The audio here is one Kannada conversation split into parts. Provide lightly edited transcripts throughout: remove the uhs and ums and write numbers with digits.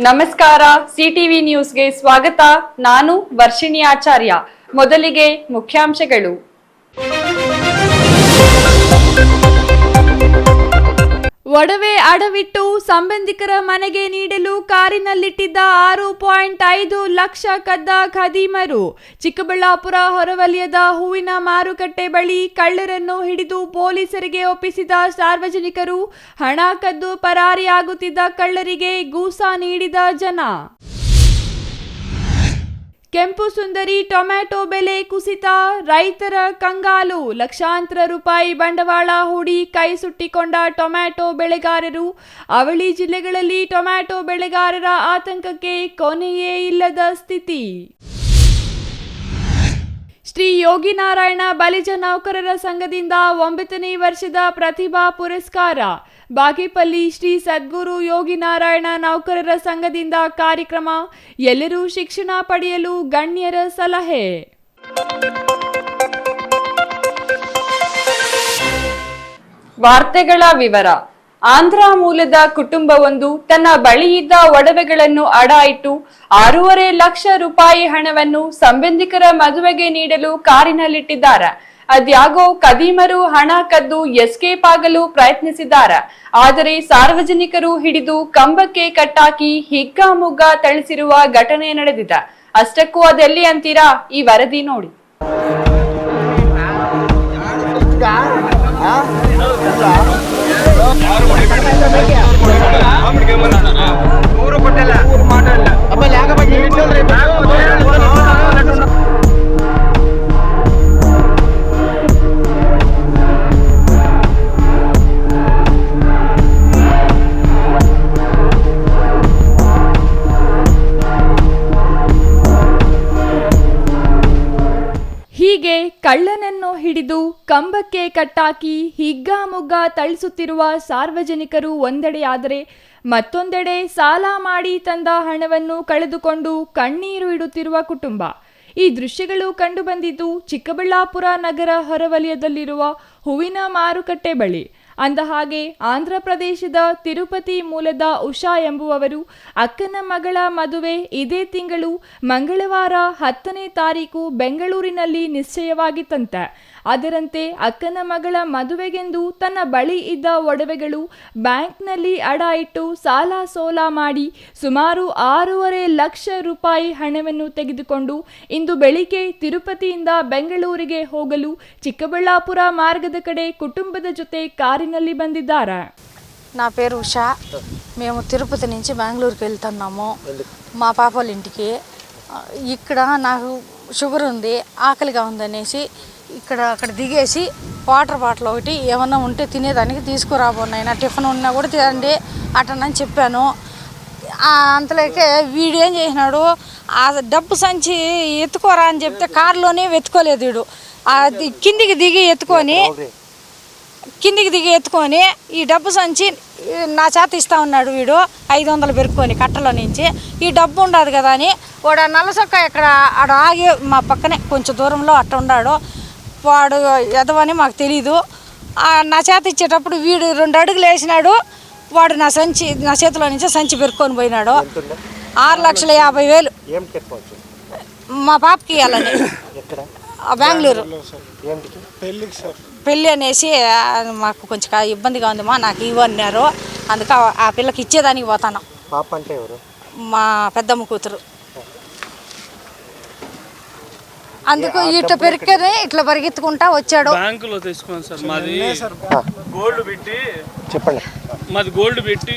ನಮಸ್ಕಾರ, ಸಿಟಿವಿ ನ್ಯೂಸ್ಗೆ ಸ್ವಾಗತ. ನಾನು ವರ್ಷಿಣಿ ಆಚಾರ್ಯ. ಮೊದಲಿಗೆ ಮುಖ್ಯಾಂಶಗಳು. ಒಡವೆ ಅಡವಿಟ್ಟು ಸಂಬಂಧಿಕರ ಮನೆಗೆ ನೀಡಲು ಕಾರಿನಲ್ಲಿಟ್ಟಿದ್ದ 6.5 ಲಕ್ಷ ಕದ್ದ ಖದೀಮರು. ಚಿಕ್ಕಬಳ್ಳಾಪುರ ಹೊರವಲಯದ ಹೂವಿನ ಮಾರುಕಟ್ಟೆ ಬಳಿ ಕಳ್ಳರನ್ನು ಹಿಡಿದು ಪೊಲೀಸರಿಗೆ ಒಪ್ಪಿಸಿದ ಸಾರ್ವಜನಿಕರು. ಹಣ ಕದ್ದು ಪರಾರಿಯಾಗುತ್ತಿದ್ದ ಕಳ್ಳರಿಗೆ ಗೂಸ ನೀಡಿದ ಜನ. ಕೆಂಪು ಸುಂದರಿ ಟೊಮ್ಯಾಟೊ ಬೆಲೆ ಕುಸಿತ, ರೈತರ ಕಂಗಾಲು. ಲಕ್ಷಾಂತರ ರೂಪಾಯಿ ಬಂಡವಾಳ ಹೂಡಿ ಕೈ ಸುಟ್ಟಿಕೊಂಡ ಟೊಮ್ಯಾಟೊ ಬೆಳೆಗಾರರು. ಅವಳಿ ಜಿಲ್ಲೆಗಳಲ್ಲಿ ಟೊಮ್ಯಾಟೊ ಬೆಳೆಗಾರರ ಆತಂಕಕ್ಕೆ ಕೊನೆಯೇ ಇಲ್ಲದ ಸ್ಥಿತಿ. ಶ್ರೀ ಯೋಗಿನಾರಾಯಣ ಬಲಿಜ ನೌಕರರ ಸಂಘದಿಂದ 9ನೇ ವರ್ಷದ ಪ್ರತಿಭಾ ಪುರಸ್ಕಾರ. ಬಾಗೇಪಲ್ಲಿ ಶ್ರೀ ಸದ್ಗುರು ಯೋಗಿನಾರಾಯಣ ನೌಕರರ ಸಂಘದಿಂದ ಕಾರ್ಯಕ್ರಮ. ಎಲ್ಲರೂ ಶಿಕ್ಷಣ ಪಡೆಯಲು ಗಣ್ಯರ ಸಲಹೆ. ವಾರ್ತೆಗಳ ವಿವರ. ಆಂಧ್ರ ಮೂಲದ ಕುಟುಂಬವೊಂದು ತನ್ನ ಬಳಿಯಿದ್ದ ಒಡವೆಗಳನ್ನು ಅಡ ಇಟ್ಟು 6.5 ಲಕ್ಷ ರೂಪಾಯಿ ಹಣವನ್ನು ಸಂಬಂಧಿಕರ ಮದುವೆಗೆ ನೀಡಲು ಕಾರಿನಲ್ಲಿಟ್ಟಿದ್ದಾರೆ. ಅದ್ಯಾಗೋ ಖದೀಮರು ಹಣ ಕದ್ದು ಎಸ್ಕೇಪ್ ಆಗಲು ಪ್ರಯತ್ನಿಸಿದ್ದಾರೆ. ಆದರೆ ಸಾರ್ವಜನಿಕರು ಹಿಡಿದು ಕಂಬಕ್ಕೆ ಕಟ್ಟಾಕಿ ಹಿಗ್ಗಾಮುಗ್ಗಾ ಥಳಿಸಿರುವ ಘಟನೆ ನಡೆದಿದೆ. ಅಷ್ಟಕ್ಕೂ ಅದೆಲ್ಲಿ ಅಂತೀರಾ? ಈ ವರದಿ ನೋಡಿ. ಹೀಗೆ ಕಳ್ಳನನ್ನು ಹಿಡಿದು ಕಂಬಕ್ಕೆ ಕಟ್ಟಾಕಿ ಹಿಗ್ಗಾಮುಗ್ಗಾ ಥಳಿಸುತ್ತಿರುವ ಸಾರ್ವಜನಿಕರು ಒಂದೆಡೆಯಾದರೆ, ಮತ್ತೊಂದೆಡೆ ಸಾಲ ಮಾಡಿ ತಂದ ಹಣವನ್ನು ಕಳೆದುಕೊಂಡು ಕಣ್ಣೀರು ಇಡುತ್ತಿರುವ ಕುಟುಂಬ. ಈ ದೃಶ್ಯಗಳು ಕಂಡುಬಂದಿದ್ದು ಚಿಕ್ಕಬಳ್ಳಾಪುರ ನಗರ ಹೊರವಲಯದಲ್ಲಿರುವ ಹೂವಿನ ಮಾರುಕಟ್ಟೆ ಬಳಿ. ಅಂದಹಾಗೆ ಆಂಧ್ರ ಪ್ರದೇಶದ ತಿರುಪತಿ ಮೂಲದ ಉಷಾ ಎಂಬುವವರು ಅಕ್ಕನ ಮಗಳ ಮದುವೆ ಇದೇ ತಿಂಗಳು ಮಂಗಳವಾರ 10ನೇ ತಾರೀಕು ಬೆಂಗಳೂರಿನಲ್ಲಿ ನಿಶ್ಚಯವಾಗಿತ್ತಂತೆ. ಅದರಂತೆ ಅಕ್ಕನ ಮಗಳ ಮದುವೆಗೆಂದು ತನ್ನ ಬಳಿ ಇದ್ದ ಒಡವೆಗಳು ಬ್ಯಾಂಕ್ನಲ್ಲಿ ಅಡ ಇಟ್ಟು ಸಾಲ ಸೋಲ ಮಾಡಿ ಸುಮಾರು 6.5 ಲಕ್ಷ ರೂಪಾಯಿ ಹಣವನ್ನು ತೆಗೆದುಕೊಂಡು ಇಂದು ಬೆಳಿಗ್ಗೆ ತಿರುಪತಿಯಿಂದ ಬೆಂಗಳೂರಿಗೆ ಹೋಗಲು ಚಿಕ್ಕಬಳ್ಳಾಪುರ ಮಾರ್ಗದ ಕಡೆ కుటుంబದ జೊತೆ కారిನಲ್ಲಿ ಬಂದಿದ್ದಾರೆ. నా పేరు ఉషా. మేము తిరుపతి నుంచి బెంగళూరుకి వెళ్తున్నాము మా పాప వాళ్ళ ఇంటికి. ఇక్కడ నాకు షుగర్ ఉంది, ఆకలిగా ఉందనేసి అక్కడ దిగేసి వాటర్ బాటిల్ ఒకటి ఏమన్నా ఉంటే తినేదానికి తీసుకురాబోన్నాయినా, టిఫిన్ ఉన్నా కూడా తినండి అటనని చెప్పాను. అంతలోకే వీడు ఏం చేసినాడు, ఆ డబ్బు సంచి ఎత్తుకోరా అని చెప్తే కారులోనే వెతుకోలేదు వీడు. కిందికి దిగి ఎత్తుకొని ఈ డబ్బు సంచి నా చేత ఇస్తా ఉన్నాడు వీడు. 500 పెరుక్కొని కట్టలో నుంచి. ఈ డబ్బు ఉండదు కదా అని వాడు నల్లసొక్క ఇక్కడ ఆడ ఆగి మా పక్కనే కొంచెం దూరంలో అట్ట ఉన్నాడు. వాడు ఎదవని మాకు తెలీదు. నా చేత ఇచ్చేటప్పుడు వీడు 2 అడుగులు వేసినాడు. వాడు నా చేతిలో నుంచి సంచి పెరుక్కొని పోయినాడు. 6,50,000 మా పాపకి ఇవ్వాలని బెంగళూరు పెళ్ళి అనేసి మాకు కొంచెం ఇబ్బందిగా ఉందమ్మా, నాకు ఇవ్వన్నారు. అందుకే ఆ పిల్లకి ఇచ్చేదానికి పోతాను. మా పెద్దమ్మ కూతురు. అందుకు ఇట్లా పెరిక్కొని ఇట్లా పరిగెత్తుకుంటా వచ్చాడు. బ్యాంకులో తీసుకున్నాను సార్, మాది గోల్డ్ పెట్టి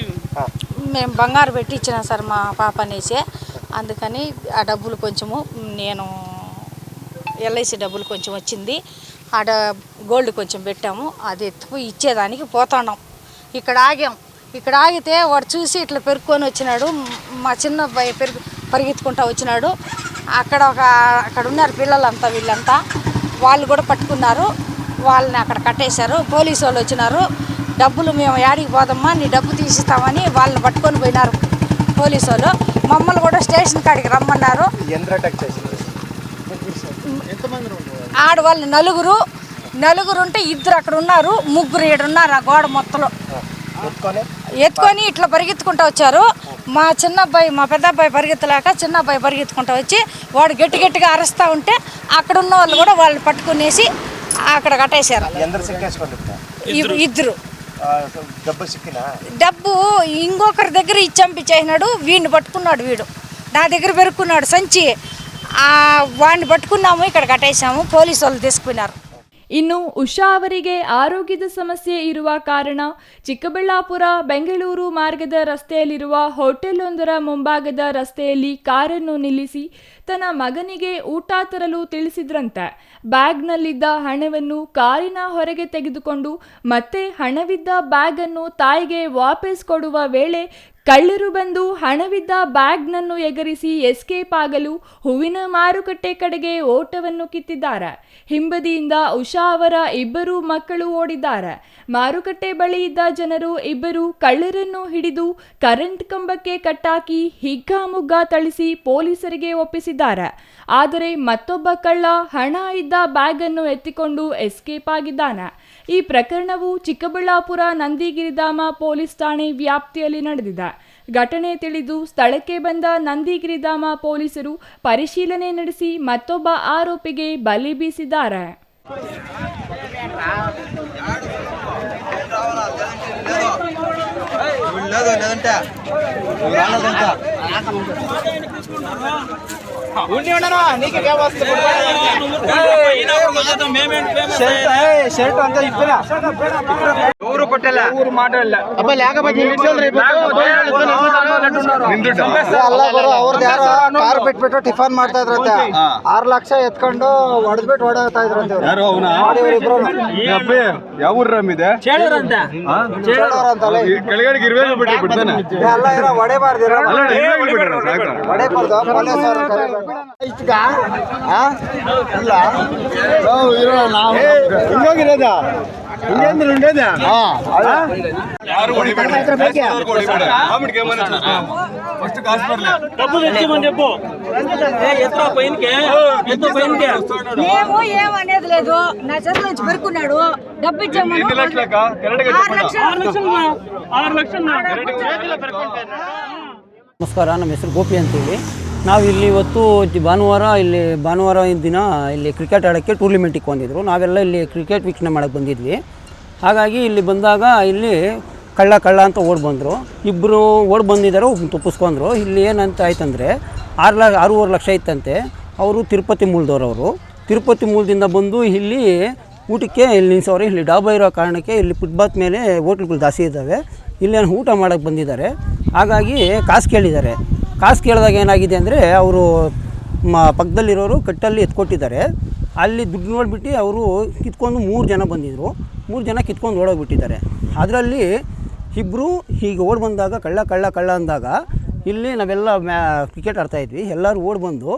మేము బంగారు పెట్టి ఇచ్చినాం సార్ మా పాప అనేసి. అందుకని ఆ డబ్బులు కొంచెము నేను ఎల్ఐసి డబ్బులు కొంచెం వచ్చింది, ఆడ గోల్డ్ కొంచెం పెట్టాము. అది ఎత్తుకు ఇచ్చేదానికి పోతున్నాం. ఇక్కడ ఆగితే వాడు చూసి ఇట్లా పెరుక్కొని వచ్చినాడు. మా చిన్న అబ్బాయి పరిగెత్తుకుంటా వచ్చినాడు. అక్కడ ఉన్నారు పిల్లలంతా, వీళ్ళంతా వాళ్ళు కూడా పట్టుకున్నారు. వాళ్ళని అక్కడ కట్టేశారు. పోలీసు వాళ్ళు వచ్చినారు. డబ్బులు మేము యాడికి పోదమ్మా, నీ డబ్బు తీసిస్తామని వాళ్ళని పట్టుకొని పోయినారు పోలీసు వాళ్ళు. మమ్మల్ని కూడా స్టేషన్ కాడికి రమ్మన్నారు. ఆడవాళ్ళు నలుగురు ఉంటే 2 అక్కడ ఉన్నారు, 3 ఇక్కడ ఉన్నారు. ఆ గోడ మొత్తంలో ఎత్తుకొని ఇట్లా పరిగెత్తుకుంటూ వచ్చారు. మా చిన్నబ్బాయి మా పెద్ద అబ్బాయి పరిగెత్తలేక చిన్న అబ్బాయి పరిగెత్తుకుంటూ వచ్చి వాడు గట్టిగా అరుస్తూ ఉంటే అక్కడ ఉన్న వాళ్ళు కూడా వాళ్ళు పట్టుకునేసి అక్కడ కట్టేశారు. ఇద్దరు డబ్బు ఇంకొకరి దగ్గర ఇచ్చి చంపించేసినాడు. వీడిని పట్టుకున్నాడు. వీడు నా దగ్గర పెరుక్కున్నాడు సంచి. వాడిని ಪಟ್ಟುకున్నాము ఇక్కడ ಕಟ್ಟೇಸಾము. ಪೊಲೀಸ್ వాళ్ళు తీసుకున్నారు. ಇನ್ನು ಉಷಾ ಅವರಿಗೆ ಆರೋಗ್ಯದ ಸಮಸ್ಯೆ ಇರುವ ಕಾರಣ ಚಿಕ್ಕಬಳ್ಳಾಪುರ ಬೆಂಗಳೂರು ಮಾರ್ಗದ ರಸ್ತೆಯಲ್ಲಿರುವ ಹೋಟೆಲೊಂದರ ಮುಂಭಾಗದ ರಸ್ತೆಯಲ್ಲಿ ಕಾರನ್ನು ನಿಲ್ಲಿಸಿ ತನ್ನ ಮಗನಿಗೆ ಊಟ ತರಲು ತಿಳಿಸಿದ್ರಂತೆ. ಬ್ಯಾಗ್ನಲ್ಲಿದ್ದ ಹಣವನ್ನು ಕಾರಿನ ಹೊರಗೆ ತೆಗೆದುಕೊಂಡು ಮತ್ತೆ ಹಣವಿದ್ದ ಬ್ಯಾಗ್ ಅನ್ನು ತಾಯಿಗೆ ವಾಪಸ್ ಕೊಡುವ ವೇಳೆ ಕಳ್ಳರು ಬಂದು ಹಣವಿದ್ದ ಬ್ಯಾಗ್ನನ್ನು ಎಗರಿಸಿ ಎಸ್ಕೇಪ್ ಆಗಲು ಹೂವಿನ ಮಾರುಕಟ್ಟೆ ಕಡೆಗೆ ಓಟವನ್ನು ಕಿತ್ತಿದ್ದಾರೆ. ಹಿಂಬದಿಯಿಂದ ಉಷಾ ಅವರ ಇಬ್ಬರು ಮಕ್ಕಳು ಓಡಿದ್ದಾರೆ. ಮಾರುಕಟ್ಟೆ ಬಳಿ ಇದ್ದ ಜನರು ಇಬ್ಬರು ಕಳ್ಳರನ್ನು ಹಿಡಿದು ಕರೆಂಟ್ ಕಂಬಕ್ಕೆ ಕಟ್ಟಾಕಿ ಹಿಗ್ಗಾಮುಗ್ಗಾ ಥಳಿಸಿ ಪೊಲೀಸರಿಗೆ ಒಪ್ಪಿಸಿದ್ದಾರೆ. ಆದರೆ ಮತ್ತೊಬ್ಬ ಕಳ್ಳ ಹಣ ಇದ್ದ ಬ್ಯಾಗ್ ಅನ್ನು ಎತ್ತಿಕೊಂಡು ಎಸ್ಕೇಪ್ ಆಗಿದ್ದಾನೆ. ಈ ಪ್ರಕರಣವು ಚಿಕ್ಕಬಳ್ಳಾಪುರ ನಂದಿಗಿರಿಧಾಮ ಪೊಲೀಸ್ ಠಾಣೆ ವ್ಯಾಪ್ತಿಯಲ್ಲಿ ನಡೆದಿದೆ. ಘಟನೆ ತಿಳಿದು ಸ್ಥಳಕ್ಕೆ ಬಂದ ನಂದಿಗಿರಿಧಾಮ ಪೊಲೀಸರು ಪರಿಶೀಲನೆ ನಡೆಸಿ ಮತ್ತೊಬ್ಬ ಆರೋಪಿಗೆ ಬಲೆ ಬೀಸಿದ್ದಾರೆ. ಕಾರ್ ಬಿಟ್ಬಿಟ್ಟು ಟಿಫನ್ ಮಾಡ್ತಾ ಇದ್ರಂತೆ. 6 ಲಕ್ಷ ಎತ್ಕೊಂಡು ಹೊಡೆದ್ಬಿಟ್ಟು ಓಡಾಡ್ತಾ ಇದ್ರಂತೆ. ಯಾವ ಊರಿದೆ ಹೊಡೆಬಾರ್ದು మేము ఏమనేది లేదు. నా చేతిలో నుంచి పెరుకున్నాడు. డబ్బు ఇచ్చాము. ನಮಸ್ಕಾರ, ನಮ್ಮ ಹೆಸರು ಗೋಪಿ ಅಂತೇಳಿ. ನಾವು ಇಲ್ಲಿ ಇವತ್ತು ಭಾನುವಾರ ದಿನ ಇಲ್ಲಿ ಕ್ರಿಕೆಟ್ ಆಡೋಕ್ಕೆ ಟೂರ್ನಿಮೆಂಟಿಗೆ ಬಂದಿದ್ರು. ನಾವೆಲ್ಲ ಇಲ್ಲಿ ಕ್ರಿಕೆಟ್ ವೀಕ್ಷಣೆ ಮಾಡೋಕ್ಕೆ ಬಂದಿದ್ವಿ. ಹಾಗಾಗಿ ಇಲ್ಲಿ ಬಂದಾಗ ಇಲ್ಲಿ ಕಳ್ಳ ಅಂತ ಓಡಿ ಬಂದರು. ಇಬ್ಬರು ಓಡಿ ಬಂದಿದ್ದಾರೆ, ಒಬ್ಬರು ತಪ್ಪಿಸ್ಕೊಂಡ್ರು. ಇಲ್ಲಿ ಏನಂತ ಆಯ್ತಂದರೆ 6.5 ಲಕ್ಷ ಇತ್ತಂತೆ. ಅವರು ತಿರುಪತಿ ಮೂಲದವರು. ತಿರುಪತಿ ಮೂಲದಿಂದ ಬಂದು ಇಲ್ಲಿ ಊಟಕ್ಕೆ ಇಲ್ಲಿ ನಿಲ್ಸೋರು. ಇಲ್ಲಿ ಡಾಬಾ ಇರೋ ಕಾರಣಕ್ಕೆ ಇಲ್ಲಿ ಫುಟ್ಪಾತ್ ಮೇಲೆ ಹೋಟ್ಲ್ಗಳು ಜಾಸ್ತಿ ಇದ್ದಾವೆ. ಇಲ್ಲೇನು ಊಟ ಮಾಡೋಕ್ಕೆ ಬಂದಿದ್ದಾರೆ. ಹಾಗಾಗಿ ಕಾಸು ಕೇಳಿದ್ದಾರೆ. ಕಾಸು ಕೇಳಿದಾಗ ಏನಾಗಿದೆ ಅಂದರೆ ಅವರು ಪಕ್ಕದಲ್ಲಿರೋರು ಕಟ್ಟಲ್ಲಿ ಎತ್ಕೊಟ್ಟಿದ್ದಾರೆ. ಅಲ್ಲಿ ದುಡ್ಡು ನೋಡಿಬಿಟ್ಟು ಅವರು ಕಿತ್ಕೊಂಡು 3 ಜನ ಬಂದಿದ್ದರು. 3 ಜನ ಕಿತ್ಕೊಂಡು ಓಡೋಗ್ಬಿಟ್ಟಿದ್ದಾರೆ. ಅದರಲ್ಲಿ ಇಬ್ಬರು ಹೀಗೆ ಓಡಿ ಬಂದಾಗ ಕಳ್ಳ ಅಂದಾಗ ಇಲ್ಲಿ ನಾವೆಲ್ಲ ಕ್ರಿಕೆಟ್ ಆಡ್ತಾಯಿದ್ವಿ. ಎಲ್ಲರೂ ಓಡಿ ಬಂದು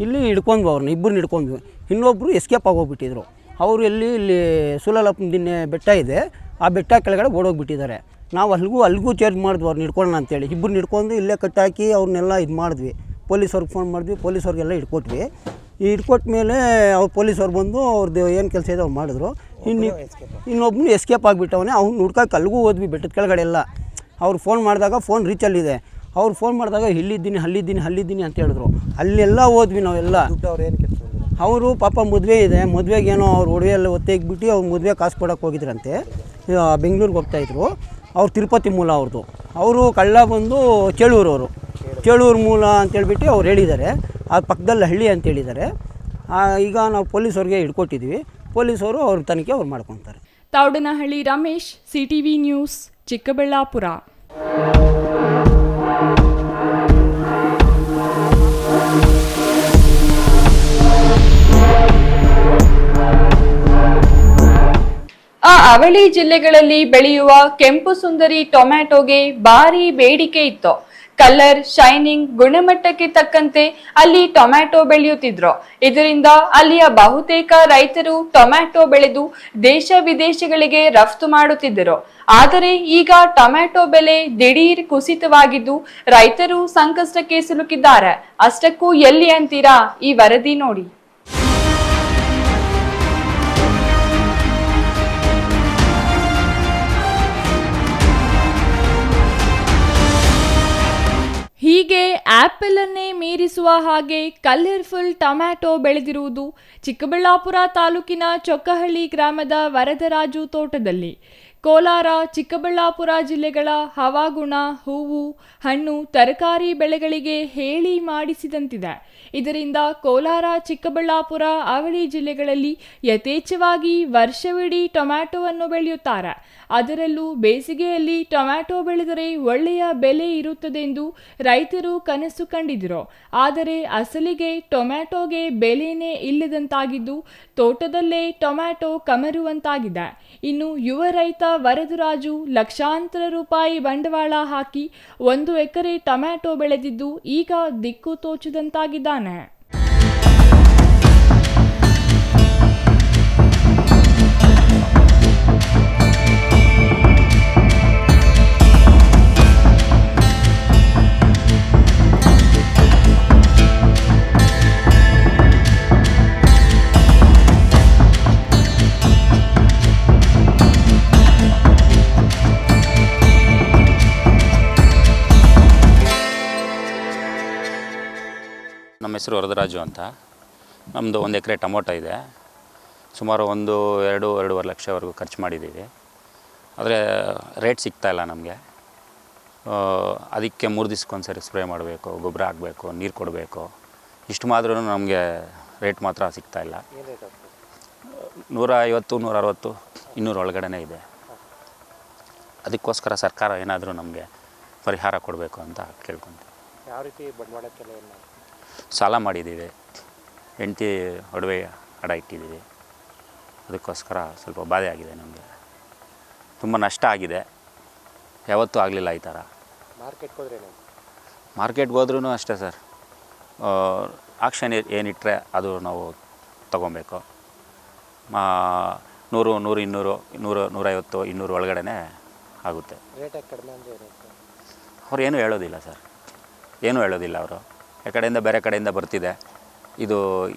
ಇಲ್ಲಿ ಹಿಡ್ಕೊಂಡ್ವಿ. ಅವ್ರನ್ನ ಇಬ್ಬರನ್ನ ಹಿಡ್ಕೊಂಡ್ವಿ. ಇನ್ನೊಬ್ಬರು ಎಸ್ಕೇಪ್ ಆಗೋಗ್ಬಿಟ್ಟಿದ್ರು. ಅವರು ಇಲ್ಲಿ ಸುಲಲಪ್ಪನ ಬೆಟ್ಟ ಇದೆ, ಆ ಬೆಟ್ಟ ಕೆಳಗಡೆ ಓಡೋಗ್ಬಿಟ್ಟಿದ್ದಾರೆ. ನಾವು ಅಲ್ಲಿಗೂ ಚೇಂಜ್ ಮಾಡಿದ್ವಿ ಅವ್ರನ್ನ ಹಿಡ್ಕೊಳ್ಳೋಣ ಅಂತೇಳಿ. ಇಬ್ಬರನ್ನ ಹಿಡ್ಕೊಂಡು ಇಲ್ಲೇ ಕಟ್ಟಾಕಿ ಅವ್ರನ್ನೆಲ್ಲ ಇದು ಮಾಡಿದ್ವಿ. ಪೊಲೀಸವ್ರಿಗೆ ಫೋನ್ ಮಾಡಿದ್ವಿ. ಪೊಲೀಸವ್ರಿಗೆಲ್ಲ ಹಿಡ್ಕೊಟ್ವಿ. ಹಿಡ್ಕೊಟ್ಟ ಮೇಲೆ ಅವ್ರು ಪೊಲೀಸವ್ರು ಬಂದು ಅವ್ರದ್ದು ಏನು ಕೆಲಸ ಇದೆ ಅವ್ರು ಮಾಡಿದ್ರು. ಇನ್ನೊಬ್ಬನು ಎಸ್ಕೇಪ್ ಆಗಿಬಿಟ್ಟವನೇ. ಅವ್ನು ಹುಡ್ಕಕ್ಕೆ ಅಲ್ಲಿಗೂ ಹೋದ್ವಿ, ಬೆಟ್ಟದ ಕೆಳಗಡೆ ಎಲ್ಲ. ಅವ್ರು ಫೋನ್ ಮಾಡಿದಾಗ ಫೋನ್ ರೀಚಲ್ಲಿದೆ. ಅವ್ರು ಫೋನ್ ಮಾಡಿದಾಗ ಅಲ್ಲಿದ್ದೀನಿ ಅಂತ ಹೇಳಿದ್ರು. ಅಲ್ಲೆಲ್ಲ ಹೋದ್ವಿ ನಾವೆಲ್ಲ. ಅವರು ಪಾಪ ಮದುವೆ ಇದೆ, ಮದುವೆಗೆ ಏನೋ ಅವ್ರು ಒಡವೆಲ್ಲ ಒತ್ತೆಗಿಬಿಟ್ಟು ಅವ್ರು ಮದುವೆ ಕಾಸು ಕೊಡೋಕೆ ಹೋಗಿದ್ರಂತೆ. ಬೆಂಗಳೂರಿಗೆ ಹೋಗ್ತಾಯಿದ್ರು. ಅವ್ರು ತಿರುಪತಿ ಮೂಲ ಅವ್ರದ್ದು. ಅವರು ಕಳ್ಳ ಬಂದು ಚೇಳೂರು ಮೂಲ ಅಂತೇಳ್ಬಿಟ್ಟು ಅವ್ರು ಹೇಳಿದ್ದಾರೆ. ಆ ಪಕ್ಕದಲ್ಲಿ ಹಳ್ಳಿ ಅಂತ ಹೇಳಿದ್ದಾರೆ. ಈಗ ನಾವು ಪೊಲೀಸವ್ರಿಗೆ ಹಿಡ್ಕೊಟ್ಟಿದ್ವಿ. ಪೊಲೀಸವರು ಅವ್ರ ತನಿಖೆ ಅವ್ರು ಮಾಡ್ಕೊತಾರೆ. Thoudanahalli Ramesh, CTV news, Chikkaballapur. ಅವಳಿ ಜಿಲ್ಲೆಗಳಲ್ಲಿ ಬೆಳೆಯುವ ಕೆಂಪು ಸುಂದರಿ ಟೊಮ್ಯಾಟೋಗೆ ಭಾರಿ ಬೇಡಿಕೆ ಇತ್ತು. ಕಲರ್, ಶೈನಿಂಗ್, ಗುಣಮಟ್ಟಕ್ಕೆ ತಕ್ಕಂತೆ ಅಲ್ಲಿ ಟೊಮ್ಯಾಟೊ ಬೆಳೆಯುತ್ತಿದ್ರು. ಇದರಿಂದ ಅಲ್ಲಿಯ ಬಹುತೇಕ ರೈತರು ಟೊಮ್ಯಾಟೊ ಬೆಳೆದು ದೇಶ ವಿದೇಶಗಳಿಗೆ ರಫ್ತು ಮಾಡುತ್ತಿದ್ದರು. ಆದರೆ ಈಗ ಟೊಮ್ಯಾಟೊ ಬೆಲೆ ದಿಢೀರ್ ಕುಸಿತವಾಗಿದ್ದು ರೈತರು ಸಂಕಷ್ಟಕ್ಕೆ ಸಿಲುಕಿದ್ದಾರೆ. ಅಷ್ಟಕ್ಕೂ ಎಲ್ಲಿ ಅಂತೀರಾ? ಈ ವರದಿ ನೋಡಿ. ಆಪಲ್ ಅನ್ನೇ ಮೀರಿಸುವ ಹಾಗೆ ಕಲರ್ಫುಲ್ ಟೊಮ್ಯಾಟೊ ಬೆಳೆದಿರುವುದು ಚಿಕ್ಕಬಳ್ಳಾಪುರ ತಾಲೂಕಿನ ಚೊಕ್ಕಹಳ್ಳಿ ಗ್ರಾಮದ ವರದರಾಜು ತೋಟದಲ್ಲಿ. ಕೋಲಾರ, ಚಿಕ್ಕಬಳ್ಳಾಪುರ ಜಿಲ್ಲೆಗಳ ಹವಾಗುಣ, ಹೂವು, ಹಣ್ಣು, ತರಕಾರಿ ಬೆಳೆಗಳಿಗೆ ಹೇಳಿ ಮಾಡಿಸಿದಂತಿದೆ. ಇದರಿಂದ ಕೋಲಾರ, ಚಿಕ್ಕಬಳ್ಳಾಪುರ, ಅವಳಿ ಜಿಲ್ಲೆಗಳಲ್ಲಿ ಯಥೇಚ್ಛವಾಗಿ ವರ್ಷವಿಡೀ ಟೊಮ್ಯಾಟೊವನ್ನು ಬೆಳೆಯುತ್ತಾರೆ. ಅದರಲ್ಲೂ ಬೇಸಿಗೆಯಲ್ಲಿ ಟೊಮ್ಯಾಟೊ ಬೆಳೆದರೆ ಒಳ್ಳೆಯ ಬೆಲೆ ಇರುತ್ತದೆಂದು ರೈತರು ಕನಸು ಕಂಡಿದ್ದರು. ಆದರೆ ಅಸಲಿಗೆ ಟೊಮ್ಯಾಟೊಗೆ ಬೆಲೆನೇ ಇಲ್ಲದಂತಾಗಿದ್ದು ತೋಟದಲ್ಲೇ ಟೊಮ್ಯಾಟೊ ಕಮರುವಂತಾಗಿದೆ. ಇನ್ನು ಯುವ ರೈತ ವರದರಾಜು ಲಕ್ಷಾಂತರ ರೂಪಾಯಿ ಬಂಡವಾಳ ಹಾಕಿ 1 ಎಕರೆ ಟೊಮ್ಯಾಟೊ ಬೆಳೆದಿದ್ದು ಈಗ ದಿಕ್ಕು ತೋಚದಂತಾಗಿದ್ದಾನೆ. ನಮ್ಮ ಹೆಸರು ವರದರಾಜು ಅಂತ. ನಮ್ಮದು 1 ಎಕರೆ ಟೊಮೊಟೊ ಇದೆ. ಸುಮಾರು 2-2.5 ಲಕ್ಷವರೆಗೂ ಖರ್ಚು ಮಾಡಿದ್ದೀವಿ. ಆದರೆ ರೇಟ್ ಸಿಗ್ತಾಯಿಲ್ಲ ನಮಗೆ. ಅದಕ್ಕೆ 3 ದಿವಸಕ್ಕೊಂದ್ಸರಿ ಸ್ಪ್ರೇ ಮಾಡಬೇಕು, ಗೊಬ್ಬರ ಹಾಕಬೇಕು, ನೀರು ಕೊಡಬೇಕು. ಇಷ್ಟು ಮಾದ್ರೂ ನಮಗೆ ರೇಟ್ ಮಾತ್ರ ಸಿಗ್ತಾಯಿಲ್ಲ. 150, 160, 200 ಒಳಗಡೆ ಇದೆ. ಅದಕ್ಕೋಸ್ಕರ ಸರ್ಕಾರ ಏನಾದರೂ ನಮಗೆ ಪರಿಹಾರ ಕೊಡಬೇಕು ಅಂತ ಕೇಳ್ಕೊತೀವಿ. ಯಾವ ರೀತಿ ಬಂಡವಾಳಕ್ಕೆಲ್ಲ ಏನು ಸಾಲ ಮಾಡಿದ್ದೀವಿ, ಹೆಂಡತಿ ಒಡವೆ ಅಡ ಇಟ್ಟಿದ್ದೀವಿ. ಅದಕ್ಕೋಸ್ಕರ ಸ್ವಲ್ಪ ಬಾಧೆ ಆಗಿದೆ ನಮಗೆ. ತುಂಬ ನಷ್ಟ ಆಗಿದೆ. ಯಾವತ್ತೂ ಆಗಲಿಲ್ಲ ಈ ಥರ. ಮಾರ್ಕೆಟ್ಗೆ ಹೋದ್ರೆ ಮಾರ್ಕೆಟ್ಗೆ ಹೋದ್ರೂ ಅಷ್ಟೇ ಸರ್. ಆಕ್ಷನ್ ಏನಿಟ್ಟರೆ ಅದು ನಾವು ತೊಗೊಬೇಕು. 100, 200, 150, 200 ಒಳಗಡೆ ಆಗುತ್ತೆ. ರೇಟ್ ಕಡಿಮೆ ಅಂದರೆ ಏನಾಗುತ್ತೆ? ಅವ್ರು ಏನೂ ಹೇಳೋದಿಲ್ಲ ಸರ್, ಏನೂ ಹೇಳೋದಿಲ್ಲ ಅವರು. ಈ ಕಡೆಯಿಂದ ಬೇರೆ ಕಡೆಯಿಂದ ಬರ್ತಿದೆ, ಇದು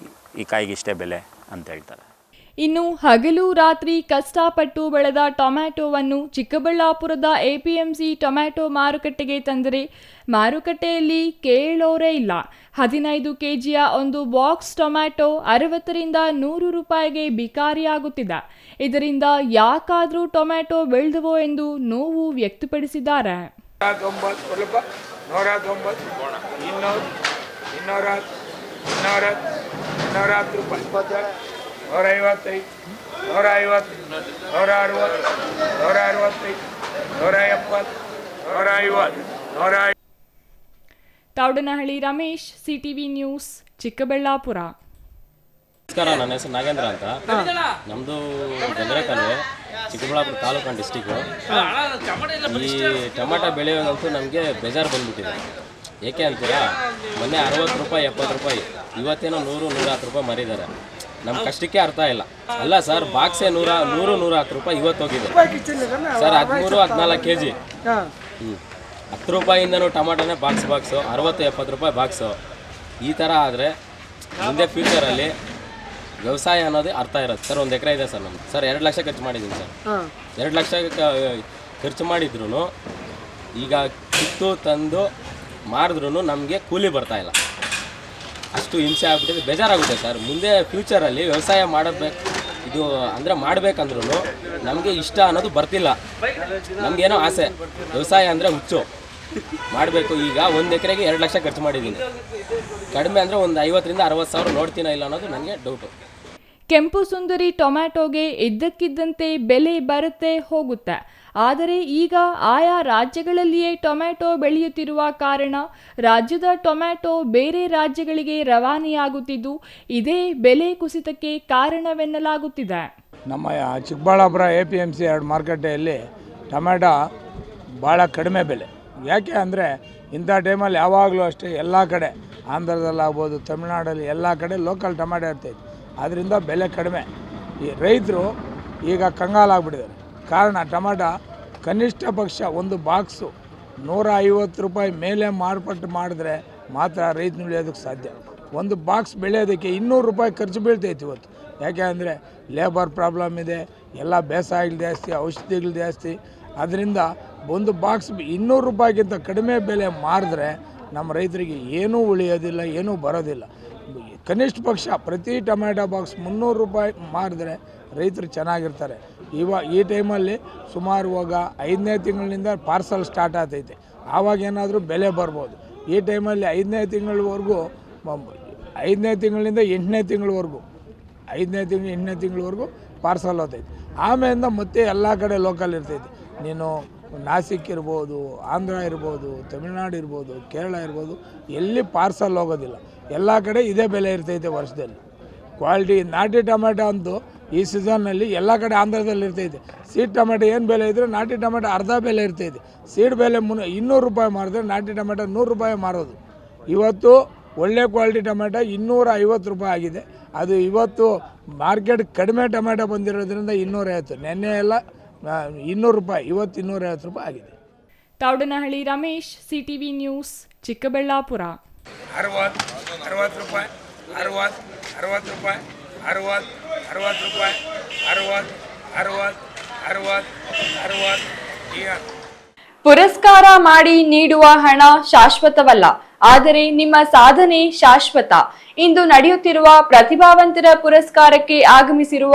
ಈ ಕಾಯಿಗೆ ಇಷ್ಟೇ ಬೆಲೆ ಅಂತ ಹೇಳ್ತಾರೆ. ಇನ್ನು ಹಗಲು ರಾತ್ರಿ ಕಷ್ಟಪಟ್ಟು ಬೆಳೆದ ಟೊಮ್ಯಾಟೊವನ್ನು ಚಿಕ್ಕಬಳ್ಳಾಪುರದ APMC ಟೊಮ್ಯಾಟೊ ಮಾರುಕಟ್ಟೆಗೆ ತಂದರೆ ಮಾರುಕಟ್ಟೆಯಲ್ಲಿ ಕೇಳೋರೇ ಇಲ್ಲ. 15 kgಯ ಒಂದು ಬಾಕ್ಸ್ ಟೊಮ್ಯಾಟೊ 60ರಿಂದ 100 ರೂಪಾಯಿಗೆ ಬಿಕಾರಿಯಾಗುತ್ತಿದೆ. ಇದರಿಂದ ಯಾಕಾದರೂ ಟೊಮ್ಯಾಟೊ ಬೆಳೆದವೋ ಎಂದು ನೋವು ವ್ಯಕ್ತಪಡಿಸಿದ್ದಾರೆ. 150, ತೌಡನಹಳ್ಳಿ ರಮೇಶ್, CTV ನ್ಯೂಸ್, ಚಿಕ್ಕಬಳ್ಳಾಪುರ. ನಮಸ್ಕಾರ, ನನ್ನ ಹೆಸರು ನಾಗೇಂದ್ರ ಅಂತ. ನಮ್ಮದು ಗಂದ್ರೆ ಕಾಲುವೆ, ಚಿಕ್ಕಬಳ್ಳಾಪುರ ತಾಲೂಕು ಡಿಸ್ಟಿಕ್ಕು. ಈ ಟೊಮೆಟೊ ಬೆಳೆಯೋದಂತೂ ನಮಗೆ ಬೇಜಾರು ಬಂದ್ಬಿಟ್ಟಿದೆ. ಏಕೆ ಅಂತೀರಾ, ಮೊನ್ನೆ 60 ರೂಪಾಯಿ 70 ರೂಪಾಯಿ, ಇವತ್ತೇನೋ 100-110 ರೂಪಾಯಿ ಮಾರಿದ್ದಾರೆ. ನಮ್ಮ ಕಷ್ಟಕ್ಕೆ ಅರ್ಥ ಇಲ್ಲ. ಅಲ್ಲ ಸರ್, ಬಾಕ್ಸೇ 100-110 ರೂಪಾಯಿ ಇವತ್ತು ಹೋಗಿದೆ ಸರ್. 13-14 kg. 10 ರೂಪಾಯಿಂದನೂ ಟೊಮಾಟೋನೇ ಬಾಕ್ಸು 60-70 ರೂಪಾಯಿ ಬಾಕ್ಸು. ಈ ಥರ ಆದರೆ ಮುಂದೆ ಫ್ಯೂಚರಲ್ಲಿ ವ್ಯವಸಾಯ ಅನ್ನೋದೇ ಅರ್ಥ ಇರೋದು ಸರ್. 1 ಎಕರೆ ಇದೆ ಸರ್ ನಮ್ದು ಸರ್. 2 ಲಕ್ಷ ಖರ್ಚು ಮಾಡಿದ್ದೀನಿ ಸರ್. 2 ಲಕ್ಷ ಖರ್ಚು ಮಾಡಿದ್ರು ಈಗ ಕಿತ್ತು ತಂದು ಮಾರಿದ್ರೂ ನಮಗೆ ಕೂಲಿ ಬರ್ತಾಯಿಲ್ಲ. ಅಷ್ಟು ಹಿಂಸೆ ಆಗ್ಬಿಟ್ಟಿದೆ, ಬೇಜಾರಾಗುತ್ತೆ ಸರ್. ಮುಂದೆ ಫ್ಯೂಚರಲ್ಲಿ ವ್ಯವಸಾಯ ಮಾಡಬೇಕು, ಇದು ಅಂದರೆ ಮಾಡಬೇಕಂದ್ರೂ ನಮಗೆ ಇಷ್ಟ ಅನ್ನೋದು ಬರ್ತಿಲ್ಲ. ನಮಗೇನೋ ಆಸೆ, ವ್ಯವಸಾಯ ಅಂದರೆ ಹುಚ್ಚು ಮಾಡಬೇಕು. ಈಗ 1 ಎಕರೆಗೆ 2 ಲಕ್ಷ ಖರ್ಚು ಮಾಡಿದ್ದೀನಿ. ಕಡಿಮೆ ಅಂದರೆ ಒಂದು 50ರಿಂದ 60 ಸಾವಿರ ನೋಡ್ತೀನೋ ಇಲ್ಲ ಅನ್ನೋದು ನನಗೆ ಡೌಟು. ಕೆಂಪು ಸುಂದರಿ ಟೊಮ್ಯಾಟೊಗೆ ಇದ್ದಕ್ಕಿದ್ದಂತೆ ಬೆಲೆ ಬರುತ್ತೆ ಹೋಗುತ್ತೆ. ಆದರೆ ಈಗ ಆಯಾ ರಾಜ್ಯಗಳಲ್ಲಿಯೇ ಟೊಮ್ಯಾಟೊ ಬೆಳೆಯುತ್ತಿರುವ ಕಾರಣ ರಾಜ್ಯದ ಟೊಮ್ಯಾಟೊ ಬೇರೆ ರಾಜ್ಯಗಳಿಗೆ ರವಾನೆಯಾಗುತ್ತಿದ್ದು ಇದೇ ಬೆಲೆ ಕುಸಿತಕ್ಕೆ ಕಾರಣವೆನ್ನಲಾಗುತ್ತಿದೆ. ನಮ್ಮ ಚಿಕ್ಕಬಳ್ಳಾಪುರ APMC 2 ಮಾರುಕಟ್ಟೆಯಲ್ಲಿ ಟೊಮ್ಯಾಟೊ ಭಾಳ ಕಡಿಮೆ ಬೆಲೆ. ಯಾಕೆ ಅಂದರೆ ಇಂಥ ಟೈಮಲ್ಲಿ ಯಾವಾಗಲೂ ಅಷ್ಟೇ ಎಲ್ಲ ಕಡೆ, ಆಂಧ್ರದಲ್ಲಾಗ್ಬೋದು, ತಮಿಳ್ನಾಡಲ್ಲಿ ಎಲ್ಲ ಕಡೆ ಲೋಕಲ್ ಟೊಮ್ಯಾಟೊ ಇರ್ತೈತೆ. ಅದರಿಂದ ಬೆಲೆ ಕಡಿಮೆ. ಈ ರೈತರು ಈಗ ಕಂಗಾಲಾಗ್ಬಿಟ್ಟಿದ್ದಾರೆ. ಕಾರಣ ಟೊಮ್ಯಾಟೊ ಕನಿಷ್ಠ ಪಕ್ಷ ಒಂದು ಬಾಕ್ಸು 150 ರೂಪಾಯಿ ಮೇಲೆ ಮಾರ್ಪಾಟು ಮಾಡಿದ್ರೆ ಮಾತ್ರ ರೈತನು ಉಳಿಯೋದಕ್ಕೆ ಸಾಧ್ಯ. ಒಂದು ಬಾಕ್ಸ್ ಬೆಳೆಯೋದಕ್ಕೆ 200 ರೂಪಾಯಿ ಖರ್ಚು ಬೀಳ್ತೈತೆ ಇವತ್ತು. ಯಾಕೆ ಅಂದರೆ ಲೇಬರ್ ಪ್ರಾಬ್ಲಮ್ ಇದೆ, ಎಲ್ಲ ಬೇಸಾಯಗಳು ಜಾಸ್ತಿ, ಔಷಧಿಗಳು ಜಾಸ್ತಿ. ಅದರಿಂದ ಒಂದು ಬಾಕ್ಸ್ 200 ರೂಪಾಯಿಗಿಂತ ಕಡಿಮೆ ಬೆಲೆ ಮಾರಿದ್ರೆ ನಮ್ಮ ರೈತರಿಗೆ ಏನೂ ಉಳಿಯೋದಿಲ್ಲ, ಏನೂ ಬರೋದಿಲ್ಲ. ಕನಿಷ್ಠ ಪಕ್ಷ ಪ್ರತಿ ಟೊಮ್ಯಾಟೊ ಬಾಕ್ಸ್ 300 ರೂಪಾಯಿ ಮಾರಿದ್ರೆ ರೈತರು ಚೆನ್ನಾಗಿರ್ತಾರೆ. ಈ ಟೈಮಲ್ಲಿ ಸುಮಾರು ಇವಾಗ 5ನೇ ತಿಂಗಳಿನಿಂದ ಪಾರ್ಸಲ್ ಸ್ಟಾರ್ಟ್ ಆಗ್ತೈತೆ. ಆವಾಗ ಏನಾದರೂ ಬೆಲೆ ಬರ್ಬೋದು. ಈ ಟೈಮಲ್ಲಿ 5ನೇ ತಿಂಗಳವರೆಗೂ 5ನೇ ತಿಂಗಳಿಂದ 8ನೇ ತಿಂಗಳವರೆಗೂ 8ನೇ ತಿಂಗಳವರೆಗೂ ಪಾರ್ಸಲ್ ಹೋಗ್ತೈತೆ. ಆಮೇಲಿಂದ ಮತ್ತೆ ಎಲ್ಲ ಕಡೆ ಲೋಕಲ್ ಇರ್ತೈತೆ. ನೀನು ನಾಸಿಕ್ ಇರ್ಬೋದು, ಆಂಧ್ರ ಇರ್ಬೋದು, ತಮಿಳ್ನಾಡು ಇರ್ಬೋದು, ಕೇರಳ ಇರ್ಬೋದು, ಎಲ್ಲಿ ಪಾರ್ಸಲ್ ಹೋಗೋದಿಲ್ಲ. ಎಲ್ಲ ಕಡೆ ಇದೇ ಬೆಲೆ ಇರ್ತೈತೆ ವರ್ಷದಲ್ಲಿ. ಕ್ವಾಲಿಟಿ ನಾಟಿ ಟೊಮೆಟೊ ಅಂತೂ ಈ ಸೀಸನ್ನಲ್ಲಿ ಎಲ್ಲ ಕಡೆ ಆಂಧ್ರದಲ್ಲಿ ಇರ್ತೈತೆ. ಸೀಡ್ ಟೊಮೆಟೊ ಏನು ಬೆಲೆ ಇದ್ದರೆ ನಾಟಿ ಟೊಮೆಟೊ ಅರ್ಧ ಬೆಲೆ ಇರ್ತೈತೆ. ಸೀಡ್ ಬೆಲೆ 200 ರೂಪಾಯಿ ಮಾರಿದ್ರೆ ನಾಟಿ ಟೊಮೆಟೊ 100 ರೂಪಾಯಿ ಮಾರೋದು. ಇವತ್ತು ಒಳ್ಳೆ ಕ್ವಾಲಿಟಿ ಟೊಮೆಟೊ 250 ರೂಪಾಯಿ ಆಗಿದೆ. ಅದು ಇವತ್ತು ಮಾರ್ಕೆಟ್ ಕಡಿಮೆ ಟೊಮೆಟೊ ಬಂದಿರೋದ್ರಿಂದ 250. ನೆನ್ನೆ ಎಲ್ಲ 200 ರೂಪಾಯಿ, ಇವತ್ತು 250 ರೂಪಾಯಿ ಆಗಿದೆ. Thoudanahalli Ramesh, CTV news, Chikkaballapur. 60 ರೂಪಾಯಿ, 60 ರೂಪಾಯಿ, 60 ರೂಪಾಯಿ, 60. ಪುರಸ್ಕಾರ ಮಾಡಿ ನೀಡುವ ಹಣ ಶಾಶ್ವತವಲ್ಲ, ಆದರೆ ನಿಮ್ಮ ಸಾಧನೆ ಶಾಶ್ವತ. ಇಂದು ನಡೆಯುತ್ತಿರುವ ಪ್ರತಿಭಾವಂತರ ಪುರಸ್ಕಾರಕ್ಕೆ ಆಗಮಿಸಿರುವ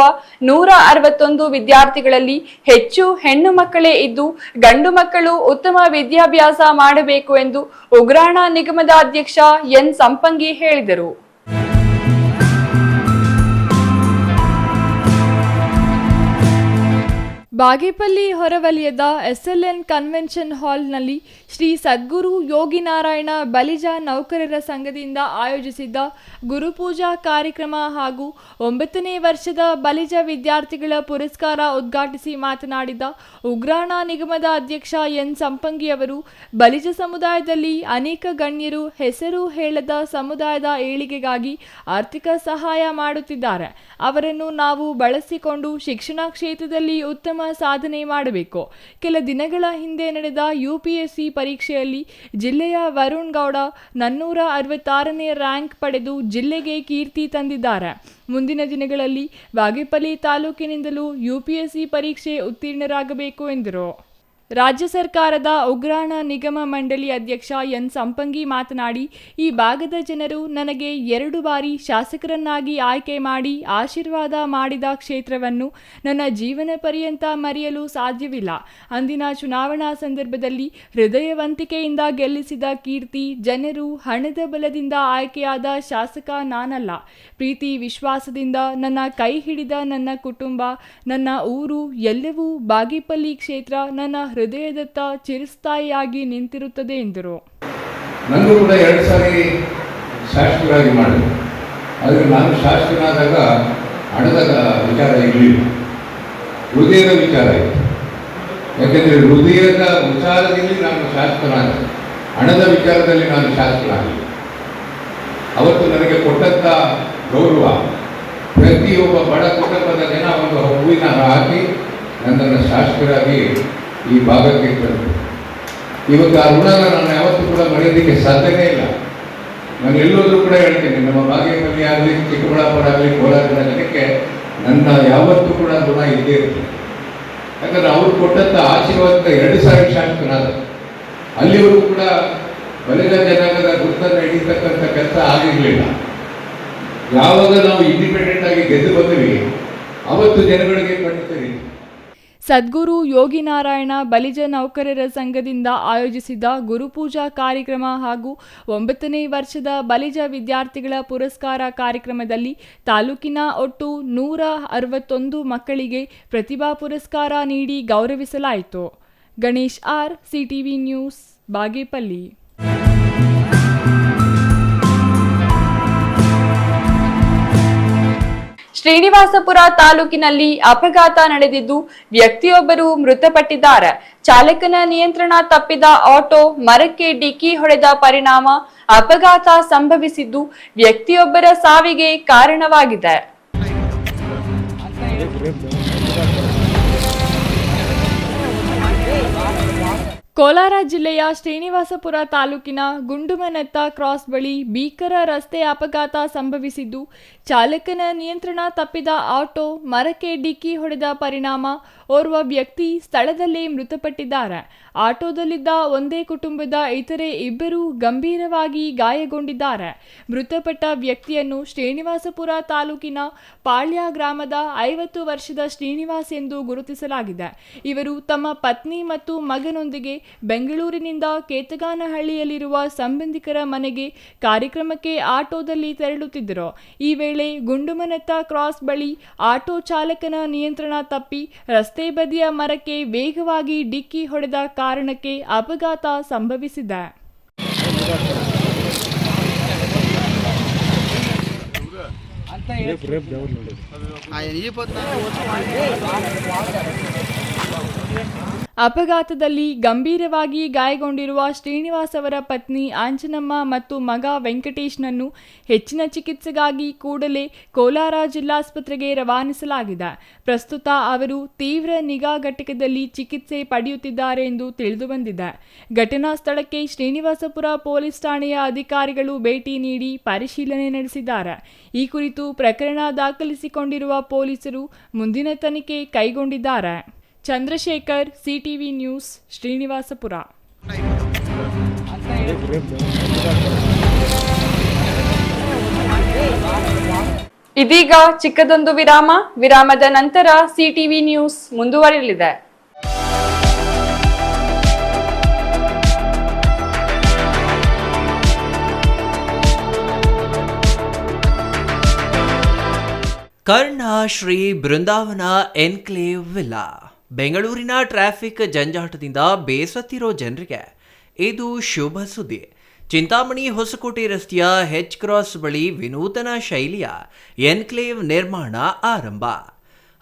161 ವಿದ್ಯಾರ್ಥಿಗಳಲ್ಲಿ ಹೆಚ್ಚು ಹೆಣ್ಣು ಮಕ್ಕಳೇ ಇದ್ದು ಗಂಡು ಮಕ್ಕಳು ಉತ್ತಮ ವಿದ್ಯಾಭ್ಯಾಸ ಮಾಡಬೇಕು ಎಂದು ಉಗ್ರಾಣ ನಿಗಮದ ಅಧ್ಯಕ್ಷ ಎನ್ ಸಂಪಂಗಿ ಹೇಳಿದರು. ಬಾಗೇಪಲ್ಲಿ ಹೊರವಲಯದ SLN ಕನ್ವೆನ್ಷನ್ ಹಾಲ್ನಲ್ಲಿ ಶ್ರೀ ಸದ್ಗುರು ಯೋಗಿನಾರಾಯಣ ಬಲಿಜ ನೌಕರರ ಸಂಘದಿಂದ ಆಯೋಜಿಸಿದ್ದ ಗುರುಪೂಜಾ ಕಾರ್ಯಕ್ರಮ ಹಾಗೂ 9ನೇ ವರ್ಷದ ಬಲಿಜ ವಿದ್ಯಾರ್ಥಿಗಳ ಪುರಸ್ಕಾರ ಉದ್ಘಾಟಿಸಿ ಮಾತನಾಡಿದ ಉಗ್ರಾಣ ನಿಗಮದ ಅಧ್ಯಕ್ಷ ಎನ್ ಸಂಪಂಗಿ ಅವರು, ಬಲಿಜ ಸಮುದಾಯದಲ್ಲಿ ಅನೇಕ ಗಣ್ಯರು ಹೆಸರು ಹೇಳದ ಸಮುದಾಯದ ಏಳಿಗೆಗಾಗಿ ಆರ್ಥಿಕ ಸಹಾಯ ಮಾಡುತ್ತಿದ್ದಾರೆ. ಅವರನ್ನು ನಾವು ಬಳಸಿಕೊಂಡು ಶಿಕ್ಷಣ ಕ್ಷೇತ್ರದಲ್ಲಿ ಉತ್ತಮ ಸಾಧನೆ ಮಾಡಬೇಕು. ಕೆಲ ದಿನಗಳ ಹಿಂದೆ ನಡೆದ UPSC ಪರೀಕ್ಷೆಯಲ್ಲಿ ಜಿಲ್ಲೆಯ ವರುಣ್ ಗೌಡ 466ನೇ ರ್ಯಾಂಕ್ ಪಡೆದು ಜಿಲ್ಲೆಗೆ ಕೀರ್ತಿ ತಂದಿದ್ದಾರೆ. ಮುಂದಿನ ದಿನಗಳಲ್ಲಿ ಬಾಗೇಪಲ್ಲಿ ತಾಲೂಕಿನಿಂದಲೂ UPSC ಪರೀಕ್ಷೆ ಉತ್ತೀರ್ಣರಾಗಬೇಕು ಎಂದರು. ರಾಜ್ಯ ಸರ್ಕಾರದ ಉಗ್ರಾಣ ನಿಗಮ ಮಂಡಳಿ ಅಧ್ಯಕ್ಷ ಎನ್ ಸಂಪಂಗಿ ಮಾತನಾಡಿ, ಈ ಭಾಗದ ಜನರು ನನಗೆ 2 ಬಾರಿ ಶಾಸಕರನ್ನಾಗಿ ಆಯ್ಕೆ ಮಾಡಿ ಆಶೀರ್ವಾದ ಮಾಡಿದ ಕ್ಷೇತ್ರವನ್ನು ನನ್ನ ಜೀವನ ಪರ್ಯಂತ ಮರೆಯಲು ಸಾಧ್ಯವಿಲ್ಲ. ಅಂದಿನ ಚುನಾವಣಾ ಸಂದರ್ಭದಲ್ಲಿ ಹೃದಯವಂತಿಕೆಯಿಂದ ಗೆಲ್ಲಿಸಿದ ಕೀರ್ತಿ, ಜನರು ಹಣದ ಬಲದಿಂದ ಆಯ್ಕೆಯಾದ ಶಾಸಕ ನಾನಲ್ಲ. ಪ್ರೀತಿ ವಿಶ್ವಾಸದಿಂದ ನನ್ನ ಕೈ ಹಿಡಿದ ನನ್ನ ಕುಟುಂಬ, ನನ್ನ ಊರು ಎಲ್ಲವೂ ಬಾಗೇಪಲ್ಲಿ ಕ್ಷೇತ್ರ ನನ್ನ ಹೃದಯದತ್ತ ಚಿರಸ್ಥಾಯಿಯಾಗಿ ನಿಂತಿರುತ್ತದೆ ಎಂದರು. ನನಗೂ ಕೂಡ 2 ಸಾರಿ ಶಾಸಕರಾಗಿ ಮಾಡಿದೆ. ಆದರೆ ನಾನು ಶಾಸಕನಾದಾಗ ಹಣದ ವಿಚಾರ ಇರಲಿಲ್ಲ, ಹೃದಯದ ವಿಚಾರ ಇತ್ತು. ಯಾಕೆಂದರೆ ಹೃದಯದ ವಿಚಾರದಲ್ಲಿ ನಾನು ಶಾಸಕನಾದ, ಹಣದ ವಿಚಾರದಲ್ಲಿ ನಾನು ಶಾಸಕನಾಗಲಿಲ್ಲ. ಅವತ್ತು ನನಗೆ ಕೊಟ್ಟಂಥ ಗೌರವ ಪ್ರತಿಯೊಬ್ಬ ಬಡ ಕುಟುಂಬದ ಜನ ಒಂದು ಹೂವಿನ ಹಾಕಿ ನನ್ನನ್ನು ಶಾಸಕರಾಗಿ ಈ ಭಾಗಕ್ಕೆ ತಂದರು. ಇವತ್ತು ಆ ಋಣನ ನಾನು ಯಾವತ್ತೂ ಕೂಡ ಮರೆಯೋದಕ್ಕೆ ಸಾಧ್ಯನೇ ಇಲ್ಲ. ನಾನು ಎಲ್ಲೋದ್ರೂ ಕೂಡ ಹೇಳ್ತೇನೆ, ನಮ್ಮ ಬಾಗೇಪಲ್ಲಿ ಆಗಲಿ, ಚಿಕ್ಕಬಳ್ಳಾಪುರ ಆಗಲಿ, ಕೋಲಾರದ ಜನಕ್ಕೆ ನನ್ನ ಯಾವತ್ತೂ ಕೂಡ ಋಣ ಇದ್ದೇ ಇರ್ತದೆ. ಯಾಕಂದರೆ ಅವರು ಕೊಟ್ಟಂಥ ಆಶೀರ್ವಾದದ 2 ಸಾರಿ ಶಾಸಕನಾದ. ಅಲ್ಲಿವರೆಗೂ ಕೂಡ ಬಲಿಜ ಜನಾಂಗದ ಗುರುತನ್ನು ಹಿಡಿತಕ್ಕಂಥ ಕೆಲಸ ಆಗಿರಲಿಲ್ಲ. ಯಾವಾಗ ನಾವು ಇಂಡಿಪೆಂಡೆಂಟ್ ಆಗಿ ಗೆದ್ದು ಬಂದ್ವಿ ಅವತ್ತು ಜನಗಳಿಗೆ ಕಂಡುತ್ತೀವಿ. ಸದ್ಗುರು ಯೋಗಿನಾರಾಯಣ ಬಲಿಜ ನೌಕರರ ಸಂಘದಿಂದ ಆಯೋಜಿಸಿದ ಗುರುಪೂಜಾ ಕಾರ್ಯಕ್ರಮ ಹಾಗೂ 9ನೇ ವರ್ಷದ ಬಲಿಜ ವಿದ್ಯಾರ್ಥಿಗಳ ಪುರಸ್ಕಾರ ಕಾರ್ಯಕ್ರಮದಲ್ಲಿ ತಾಲೂಕಿನ ಒಟ್ಟು 161 ಮಕ್ಕಳಿಗೆ ಪ್ರತಿಭಾ ಪುರಸ್ಕಾರ ನೀಡಿ ಗೌರವಿಸಲಾಯಿತು. Ganesh R, CTV news, Bagepalli. Srinivaspur ತಾಲೂಕಿನಲ್ಲಿ ಅಪಘಾತ ನಡೆದಿದ್ದು ವ್ಯಕ್ತಿಯೊಬ್ಬರು ಮೃತಪಟ್ಟಿದ್ದಾರೆ. ಚಾಲಕನ ನಿಯಂತ್ರಣ ತಪ್ಪಿದ ಆಟೋ ಮರಕ್ಕೆ ಡಿಕ್ಕಿ ಹೊಡೆದ ಪರಿಣಾಮ ಅಪಘಾತ ಸಂಭವಿಸಿದ್ದು ವ್ಯಕ್ತಿಯೊಬ್ಬರ ಸಾವಿಗೆ ಕಾರಣವಾಗಿದೆ. ಕೋಲಾರ ಜಿಲ್ಲೆಯ ಶ್ರೀನಿವಾಸಪುರ ತಾಲೂಕಿನ ಗುಂಡುಮನತ್ತ ಕ್ರಾಸ್ ಬಳಿ ಭೀಕರ ರಸ್ತೆ ಅಪಘಾತ ಸಂಭವಿಸಿದ್ದು ಚಾಲಕನ ನಿಯಂತ್ರಣ ತಪ್ಪಿದ ಆಟೋ ಮರಕ್ಕೆ ಡಿಕ್ಕಿ ಹೊಡೆದ ಪರಿಣಾಮ ಓರ್ವ ವ್ಯಕ್ತಿ ಸ್ಥಳದಲ್ಲೇ ಮೃತಪಟ್ಟಿದ್ದಾರೆ. ಆಟೋದಲ್ಲಿದ್ದ ಒಂದೇ ಕುಟುಂಬದ ಇತರೆ ಇಬ್ಬರು ಗಂಭೀರವಾಗಿ ಗಾಯಗೊಂಡಿದ್ದಾರೆ. ಮೃತಪಟ್ಟ ವ್ಯಕ್ತಿಯನ್ನು ಶ್ರೀನಿವಾಸಪುರ ತಾಲೂಕಿನ ಪಾಳ್ಯ ಗ್ರಾಮದ 50 ವರ್ಷದ ಶ್ರೀನಿವಾಸ್ ಎಂದು ಗುರುತಿಸಲಾಗಿದೆ. ಇವರು ತಮ್ಮ ಪತ್ನಿ ಮತ್ತು ಮಗನೊಂದಿಗೆ ಬೆಂಗಳೂರಿನಿಂದ ಕೇತಗಾನಹಳ್ಳಿಯಲ್ಲಿರುವ ಸಂಬಂಧಿಕರ ಮನೆಗೆ ಕಾರ್ಯಕ್ರಮಕ್ಕೆ ಆಟೋದಲ್ಲಿ ತೆರಳುತ್ತಿದ್ದರು. ಈ ವೇಳೆ ಗುಂಡುಮನೆತ್ತ ಕ್ರಾಸ್ ಬಳಿ ಆಟೋ ಚಾಲಕನ ನಿಯಂತ್ರಣ ತಪ್ಪಿ ರಸ್ತೆ ಬದಿಯ ಮರಕ್ಕೆ ವೇಗವಾಗಿ ಡಿಕ್ಕಿ ಹೊಡೆದ ಕಾರಣಕ್ಕೆ ಅಪಘಾತ ಸಂಭವಿಸಿದೆ. ಅಪಘಾತದಲ್ಲಿ ಗಂಭೀರವಾಗಿ ಗಾಯಗೊಂಡಿರುವ ಶ್ರೀನಿವಾಸ್ ಅವರ ಪತ್ನಿ ಆಂಜನಮ್ಮ ಮತ್ತು ಮಗ ವೆಂಕಟೇಶ್ನನ್ನು ಹೆಚ್ಚಿನ ಚಿಕಿತ್ಸೆಗಾಗಿ ಕೂಡಲೇ ಕೋಲಾರ ಜಿಲ್ಲಾಸ್ಪತ್ರೆಗೆ ರವಾನಿಸಲಾಗಿದೆ. ಪ್ರಸ್ತುತ ಅವರು ತೀವ್ರ ನಿಗಾ ಘಟಕದಲ್ಲಿ ಚಿಕಿತ್ಸೆ ಪಡೆಯುತ್ತಿದ್ದಾರೆ ಎಂದು ತಿಳಿದುಬಂದಿದೆ. ಘಟನಾ ಸ್ಥಳಕ್ಕೆ ಶ್ರೀನಿವಾಸಪುರ ಪೊಲೀಸ್ ಠಾಣೆಯ ಅಧಿಕಾರಿಗಳು ಭೇಟಿ ನೀಡಿ ಪರಿಶೀಲನೆ ನಡೆಸಿದ್ದಾರೆ. ಈ ಕುರಿತು ಪ್ರಕರಣ ದಾಖಲಿಸಿಕೊಂಡಿರುವ ಪೊಲೀಸರು ಮುಂದಿನ ತನಿಖೆ ಕೈಗೊಂಡಿದ್ದಾರೆ. Chandrashekar, CTV news, Srinivaspur. ಇದೀಗ ಚಿಕ್ಕದೊಂದು ವಿರಾಮ. ವಿರಾಮದ ನಂತರ ಸಿಟಿವಿ ನ್ಯೂಸ್ ಮುಂದುವರಿಯಲಿದೆ. Karna Shri Brindavan enclave villa. ಬೆಂಗಳೂರಿನ ಟ್ರಾಫಿಕ್ ಜಂಜಾಟದಿಂದ ಬೇಸತ್ತಿರೋ ಜನರಿಗೆ ಇದು ಶುಭ ಸುದ್ದಿ. ಚಿಂತಾಮಣಿ ಹೊಸಕೋಟೆ ರಸ್ತೆಯ ಹೆಚ್ ಕ್ರಾಸ್ ಬಳಿ ವಿನೂತನ ಶೈಲಿಯ ಎನ್ಕ್ಲೇವ್ ನಿರ್ಮಾಣ ಆರಂಭ.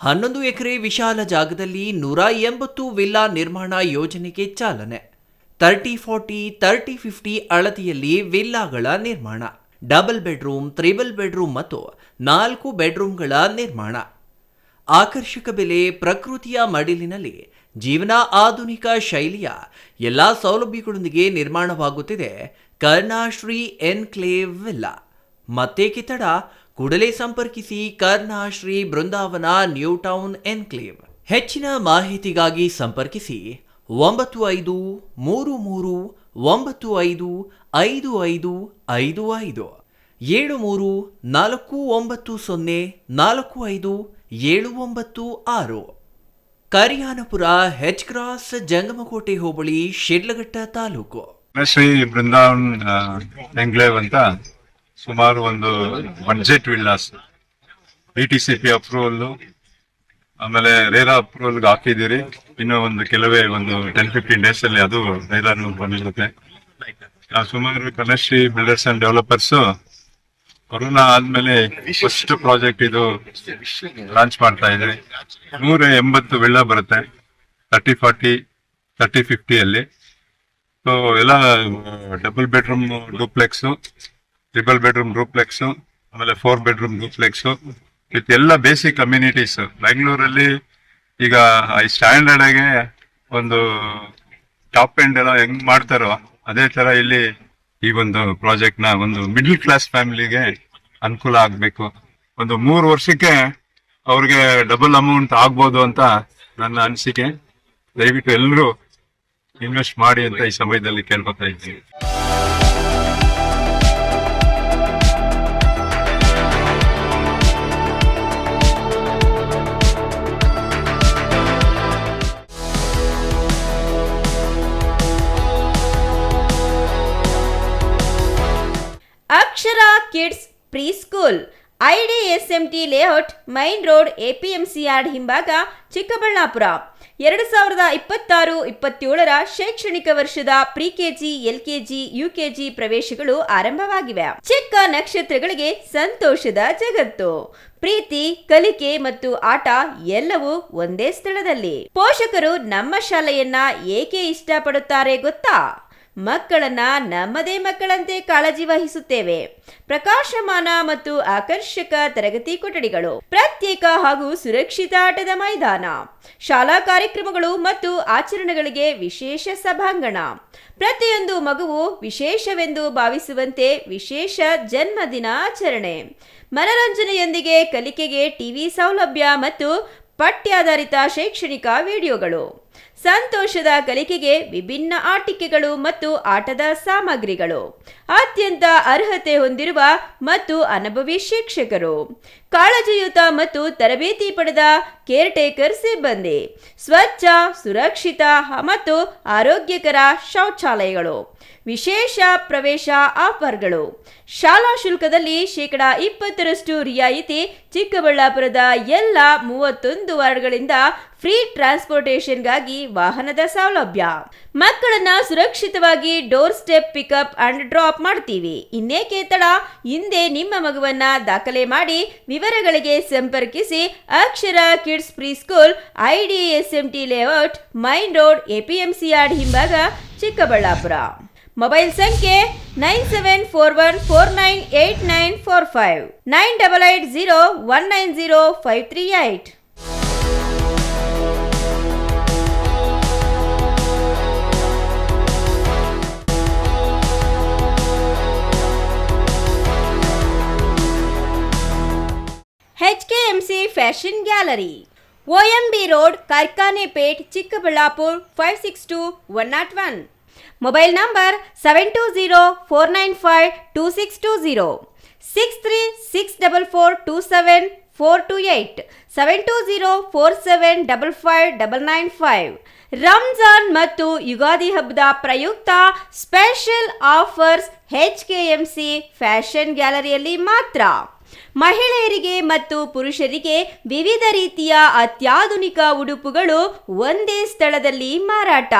11 ಎಕರೆ ವಿಶಾಲ ಜಾಗದಲ್ಲಿ 180 ವಿಲ್ಲಾ ನಿರ್ಮಾಣ ಯೋಜನೆಗೆ ಚಾಲನೆ. 30-40, 30-50 ಅಳತೆಯಲ್ಲಿ ವಿಲ್ಲಾಗಳ ನಿರ್ಮಾಣ. ಡಬಲ್ ಬೆಡ್ರೂಮ್, ಟ್ರಿಬಲ್ ಬೆಡ್ರೂಮ್ ಮತ್ತು 4 ಬೆಡ್ರೂಮ್ಗಳ ನಿರ್ಮಾಣ. ಆಕರ್ಷಕ ಬೆಲೆ, ಪ್ರಕೃತಿಯ ಮಡಿಲಿನಲ್ಲಿ ಜೀವನ, ಆಧುನಿಕ ಶೈಲಿಯ ಎಲ್ಲ ಸೌಲಭ್ಯಗಳೊಂದಿಗೆ ನಿರ್ಮಾಣವಾಗುತ್ತಿದೆ ಕರ್ಣಶ್ರೀ ಎನ್ಕ್ಲೇವ್ ವಿಲ್ಲಾ. ಮತ್ತೇಕೆ ತಡ? ಕೂಡಲೇ ಸಂಪರ್ಕಿಸಿ ಕರ್ಣಶ್ರೀ ಬೃಂದಾವನ ನ್ಯೂ ಟೌನ್ ಎನ್ಕ್ಲೇವ್. ಹೆಚ್ಚಿನ ಮಾಹಿತಿಗಾಗಿ ಸಂಪರ್ಕಿಸಿ 9535555555 7349045796. ಕರಿಯಾನಪುರ, ಹೆಚ್ ಕ್ರಾಸ್, ಜಂಗಮಕೋಟೆ ಹೋಬಳಿ, ಶಿಡ್ಲಘಟ್ಟ ತಾಲೂಕು. ಶ್ರೀ ಬೃಂದಾವನ್ ಎನ್ಕ್ಲೇವ್ ಅಂತ ಸುಮಾರು ಒಂದು ಬಡ್ಜೆಟ್ ವಿಲ್ಲಾಸ್, BTCP ಅಪ್ರೂವಲ್, ಆಮೇಲೆ ರೇರಾ ಅಪ್ರೂವಲ್ಗೆ ಹಾಕಿದ್ದೀರಿ. ಇನ್ನು ಕೆಲವೇ 10-15 ಡೇಸ್ ಅಲ್ಲಿ ಅದು ರೇರಾನು ಬಂದಿರುತ್ತೆ. ಸುಮಾರು ಕರ್ಣಶ್ರೀ ಬಿಲ್ಡರ್ಸ್ ಅಂಡ್ ಡೆವಲಪರ್ಸ್ ಕೊರೋನಾ ಆದ್ಮೇಲೆ ಫಸ್ಟ್ ಪ್ರಾಜೆಕ್ಟ್ ಇದು ಲಾಂಚ್ ಮಾಡ್ತಾ ಇದ್ದಾರೆ. 180 ವಿಲ್ಲಾ ಬರುತ್ತೆ 30-40, 30-50 ಅಲ್ಲಿ. ಸೊ ಎಲ್ಲ double bedroom duplex, triple bedroom duplex, ಆಮೇಲೆ 4 ಬೆಡ್ರೂಮ್ ಡೂಪ್ಲೆಕ್ಸ್ ವಿತ್ ಎಲ್ಲ ಬೇಸಿಕ್ ಕಮ್ಯುನಿಟೀಸ್. ಬೆಂಗಳೂರಲ್ಲಿ ಈಗ ಈ ಸ್ಟ್ಯಾಂಡರ್ಡ್ ಆಗಿ ಟಾಪ್ ಎಂಡ್ ಎಲ್ಲ ಹೆಂಗ್ ಮಾಡ್ತಾರೋ ಅದೇ ತರ ಇಲ್ಲಿ ಈ ಪ್ರಾಜೆಕ್ಟ್ ನ ಮಿಡ್ಲ್ ಕ್ಲಾಸ್ ಫ್ಯಾಮಿಲಿಗೆ ಅನುಕೂಲ ಆಗ್ಬೇಕು. 3 ವರ್ಷಕ್ಕೆ ಅವ್ರಿಗೆ ಡಬಲ್ ಅಮೌಂಟ್ ಆಗ್ಬೋದು ಅಂತ ನನ್ನ ಅನಿಸಿಕೆ. ದಯವಿಟ್ಟು ಎಲ್ಲರೂ ಇನ್ವೆಸ್ಟ್ ಮಾಡಿ ಅಂತ ಈ ಸಮಯದಲ್ಲಿ ಕೇಳ್ಕೊತಾ ಇದ್ದೀನಿ. Akshara kids pre school, IDSMT layout, main road, APMC yard ಹಿಂಭಾಗ, ಚಿಕ್ಕಬಳ್ಳಾಪುರ. 2026-27 ಶೈಕ್ಷಣಿಕ ವರ್ಷದ ಪ್ರಿ-KG, LKG, UKG ಪ್ರವೇಶಗಳು ಆರಂಭವಾಗಿವೆ. ಚಿಕ್ಕ ನಕ್ಷತ್ರಗಳಿಗೆ ಸಂತೋಷದ ಜಗತ್ತು. ಪ್ರೀತಿ, ಕಲಿಕೆ ಮತ್ತು ಆಟ ಎಲ್ಲವೂ ಒಂದೇ ಸ್ಥಳದಲ್ಲಿ. ಪೋಷಕರು ನಮ್ಮ ಶಾಲೆಯನ್ನ ಏಕೆ ಇಷ್ಟಪಡುತ್ತಾರೆ ಗೊತ್ತಾ? ಮಕ್ಕಳನ್ನ ನಮ್ಮದೇ ಮಕ್ಕಳಂತೆ ಕಾಳಜಿ ವಹಿಸುತ್ತೇವೆ. ಪ್ರಕಾಶಮಾನ ಮತ್ತು ಆಕರ್ಷಕ ತರಗತಿ ಕೊಠಡಿಗಳು, ಪ್ರತ್ಯೇಕ ಹಾಗೂ ಸುರಕ್ಷಿತ ಆಟದ ಮೈದಾನ, ಶಾಲಾ ಕಾರ್ಯಕ್ರಮಗಳು ಮತ್ತು ಆಚರಣೆಗಳಿಗೆ ವಿಶೇಷ ಸಭಾಂಗಣ, ಪ್ರತಿಯೊಂದು ಮಗುವು ವಿಶೇಷವೆಂದು ಭಾವಿಸುವಂತೆ ವಿಶೇಷ ಜನ್ಮದಿನ ಆಚರಣೆ, ಮನರಂಜನೆಯೊಂದಿಗೆ ಕಲಿಕೆಗೆ ಟಿವಿ ಸೌಲಭ್ಯ ಮತ್ತು ಪಠ್ಯಾಧಾರಿತ ಶೈಕ್ಷಣಿಕ ವಿಡಿಯೋಗಳು, ಸಂತೋಷದ ಕಲಿಕೆಗೆ ವಿಭಿನ್ನ ಆಟಿಕೆಗಳು ಮತ್ತು ಆಟದ ಸಾಮಗ್ರಿಗಳು, ಅತ್ಯಂತ ಅರ್ಹತೆ ಹೊಂದಿರುವ ಮತ್ತು ಅನುಭವಿ ಶಿಕ್ಷಕರು, ಕಾಳಜಿಯುತ ಮತ್ತು ತರಬೇತಿ ಪಡೆದ ಕೇರ್ಟೇಕರ್ ಸಿಬ್ಬಂದಿ, ಸ್ವಚ್ಛ, ಸುರಕ್ಷಿತ ಮತ್ತು ಆರೋಗ್ಯಕರ ಶೌಚಾಲಯಗಳು, ವಿಶೇಷ ಪ್ರವೇಶ ಆಫರ್ಗಳು, ಶಾಲಾ ಶುಲ್ಕದಲ್ಲಿ 20% ರಿಯಾಯಿತಿ, ಚಿಕ್ಕಬಳ್ಳಾಪುರದ ಎಲ್ಲ 31 ವಾರ್ಡ್ಗಳಿಂದ ಫ್ರೀ ಟ್ರಾನ್ಸ್ಪೋರ್ಟೇಷನ್ಗಾಗಿ ವಾಹನದ ಸೌಲಭ್ಯ, ಮಕ್ಕಳನ್ನ ಸುರಕ್ಷಿತವಾಗಿ door step pickup and drop ಮಾಡ್ತೀವಿ. ಇನ್ನೇಕೆ ತಡ, ಹಿಂದೆ ನಿಮ್ಮ ಮಗುವನ್ನ ದಾಖಲೆ ಮಾಡಿ. ವಿವರಗಳಿಗೆ ಸಂಪರ್ಕಿಸಿ Akshara kids pre school, IDSMT layout, main road, APMC yard ಹಿಂಭಾಗ, ಚಿಕ್ಕಬಳ್ಳಾಪುರ. ಮೊಬೈಲ್ ಸಂಖ್ಯೆ 9741498945, 9880190538. HKMC fashion gallery, OMB road, Karkhanepet, Chikkaballapura 562101. Mobile number 7204952620, 6364427428, 7204755595. Ramzan ಮತ್ತು ಯುಗಾದಿ ಹಬ್ಬದ ಪ್ರಯುಕ್ತ ಸ್ಪೆಷಲ್ ಆಫರ್ಸ್ HKMC ಫ್ಯಾಷನ್ ಗ್ಯಾಲರಿಯಲ್ಲಿ ಮಾತ್ರ. ಮಹಿಳೆಯರಿಗೆ ಮತ್ತು ಪುರುಷರಿಗೆ ವಿವಿಧ ರೀತಿಯ ಅತ್ಯಾಧುನಿಕ ಉಡುಪುಗಳು ಒಂದೇ ಸ್ಥಳದಲ್ಲಿ ಮಾರಾಟ.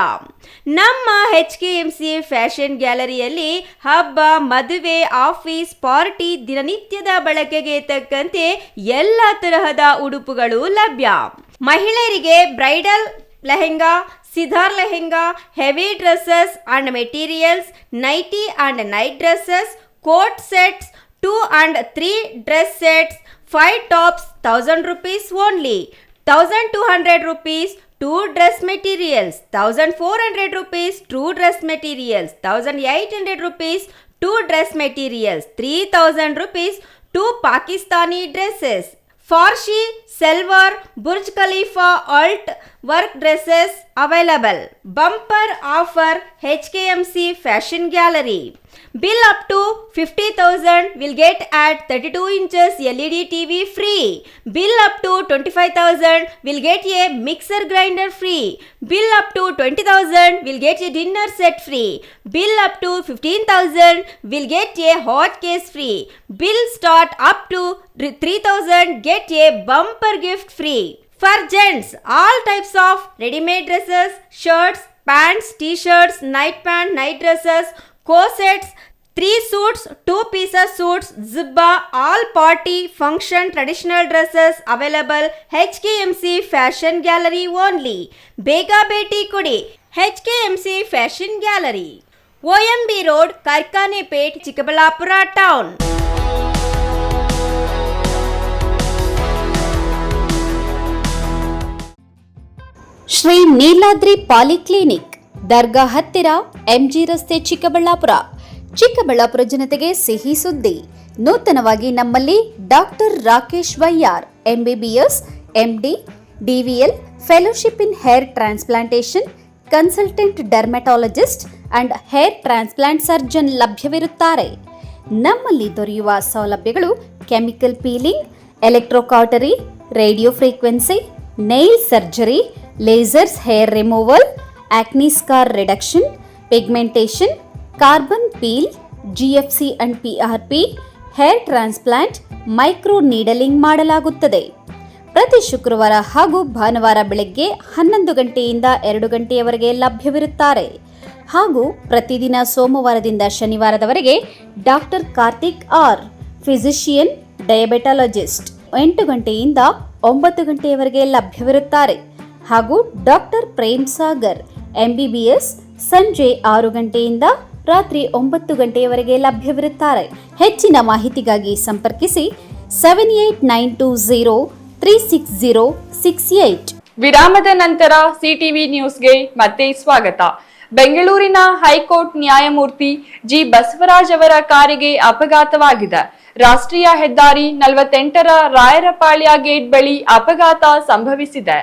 ನಮ್ಮ HKMC ಫ್ಯಾಷನ್ ಗ್ಯಾಲರಿಯಲ್ಲಿ ಹಬ್ಬ, ಮದುವೆ, ಆಫೀಸ್, ಪಾರ್ಟಿ, ದಿನನಿತ್ಯದ ಬಳಕೆಗೆ ತಕ್ಕಂತೆ ಎಲ್ಲ ತರಹದ ಉಡುಪುಗಳು ಲಭ್ಯ. ಮಹಿಳೆಯರಿಗೆ ಬ್ರೈಡಲ್ ಲೆಹೆಂಗಾ, ಸಿಧಾರ್ lehenga, heavy dresses and materials, nightie and night dresses, coat sets, 2 and 3 dress sets, 5 tops, 1000 rupees only, 1200 rupees 2 dress materials, 1400 rupees 2 dress materials, 1800 rupees 2 dress materials, 3000 rupees 2 Pakistani dresses. Farshi, Silver, Burj Khalifa, Alt work dresses available. Bumper offer HKMC Fashion Gallery. Bill up to 50,000 will get at 32 inches LED TV free. Bill up to 25,000 will get a mixer grinder free. Bill up to 20,000 will get a dinner set free. Bill up to 15,000 will get a hot case free. Bill start up to 3,000 get a bumper gift free. For gents, all types of ready-made dresses, shirts, pants, t-shirts, night pant, night dresses, corsets, 3 suits, 2 pieces suits, zibba, all party, function, traditional dresses available. HKMC Fashion Gallery only. Bega Beti Kudi. HKMC Fashion Gallery, OMB Road, Karkanepet, Chikkaballapura Town. Shri Neeladri polyclinic, ದರ್ಗಾ ಹತ್ತಿರ, MG ರಸ್ತೆ, ಚಿಕ್ಕಬಳ್ಳಾಪುರ. ಚಿಕ್ಕಬಳ್ಳಾಪುರ ಜನತೆಗೆ ಸಿಹಿ ಸುದ್ದಿ. ನೂತನವಾಗಿ ನಮ್ಮಲ್ಲಿ ಡಾಕ್ಟರ್ ರಾಕೇಶ್ ವೈಯಾರ್, MBBS, MD, DVL, fellowship in hair transplantation, consultant dermatologist and hair transplant surgeon ಲಭ್ಯವಿರುತ್ತಾರೆ. ನಮ್ಮಲ್ಲಿ ದೊರೆಯುವ ಸೌಲಭ್ಯಗಳು chemical peeling, electrocautery, radio frequency, nail surgery, lasers hair removal, acne scar reduction, pigmentation, carbon peel, GFC and PRP, hair transplant, micro needling ಮಾಡಲಾಗುತ್ತದೆ. ಪ್ರತಿ ಶುಕ್ರವಾರ ಹಾಗೂ ಭಾನುವಾರ ಬೆಳಗ್ಗೆ 11 ಗಂಟೆಯಿಂದ 2 ಗಂಟೆಯವರೆಗೆ ಲಭ್ಯವಿರುತ್ತಾರೆ. ಹಾಗೂ ಪ್ರತಿದಿನ ಸೋಮವಾರದಿಂದ ಶನಿವಾರದವರೆಗೆ ಡಾಕ್ಟರ್ ಕಾರ್ತಿಕ್ R, ಫಿಸಿಷಿಯನ್, ಡಯಾಬೆಟಾಲಜಿಸ್ಟ್ 8 ಗಂಟೆಯಿಂದ 9 ಗಂಟೆಯವರೆಗೆ ಲಭ್ಯವಿರುತ್ತಾರೆ. ಹಾಗೂ ಡಾಕ್ಟರ್ ಪ್ರೇಮ್ ಸಾಗರ್, MBBS, ಸಂಜೆ 6 ಗಂಟೆಯಿಂದ ರಾತ್ರಿ 9 ಗಂಟೆಯವರೆಗೆ ಲಭ್ಯವಿರುತ್ತಾರೆ. ಹೆಚ್ಚಿನ ಮಾಹಿತಿಗಾಗಿ ಸಂಪರ್ಕಿಸಿ 7892036068. ವಿರಾಮದ ನಂತರ CTV ನ್ಯೂಸ್ಗೆ ಮತ್ತೆ ಸ್ವಾಗತ. ಬೆಂಗಳೂರಿನ ಹೈಕೋರ್ಟ್ ನ್ಯಾಯಮೂರ್ತಿ G. ಬಸವರಾಜ್ ಅವರ ಕಾರಿಗೆ ಅಪಘಾತವಾಗಿದೆ. ರಾಷ್ಟ್ರೀಯ ಹೆದ್ದಾರಿ 48ರ ರಾಯರಪಾಳ್ಯ ಗೇಟ್ ಬಳಿ ಅಪಘಾತ ಸಂಭವಿಸಿದೆ.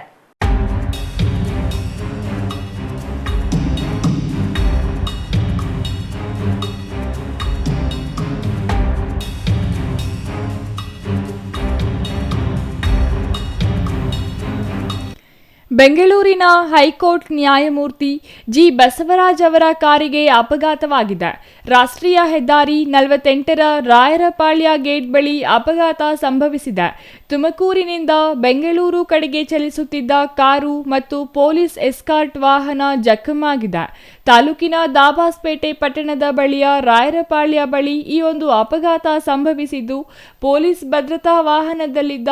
ಬೆಂಗಳೂರಿನ ಹೈಕೋರ್ಟ್ ನ್ಯಾಯಮೂರ್ತಿ ಜಿ ಬಸವರಾಜ್ ಅವರ ಕಾರಿಗೆ ಅಪಘಾತವಾಗಿದೆ. ರಾಷ್ಟ್ರೀಯ ಹೆದ್ದಾರಿ 48ರ ರಾಯರಪಾಳ್ಯ ಗೇಟ್ ಬಳಿ ಅಪಘಾತ ಸಂಭವಿಸಿದೆ. ತುಮಕೂರಿನಿಂದ ಬೆಂಗಳೂರು ಕಡೆಗೆ ಚಲಿಸುತ್ತಿದ್ದ ಕಾರು ಮತ್ತು ಪೊಲೀಸ್ ಎಸ್ಕಾರ್ಟ್ ವಾಹನ ಜಖಮಾಗಿದೆ. ತಾಲೂಕಿನ ದಾಬಾಸ್ಪೇಟೆ ಪಟ್ಟಣದ ಬಳಿಯ ರಾಯರಪಾಳ್ಯ ಬಳಿ ಈ ಒಂದು ಅಪಘಾತ ಸಂಭವಿಸಿದ್ದು, ಪೊಲೀಸ್ ಭದ್ರತಾ ವಾಹನದಲ್ಲಿದ್ದ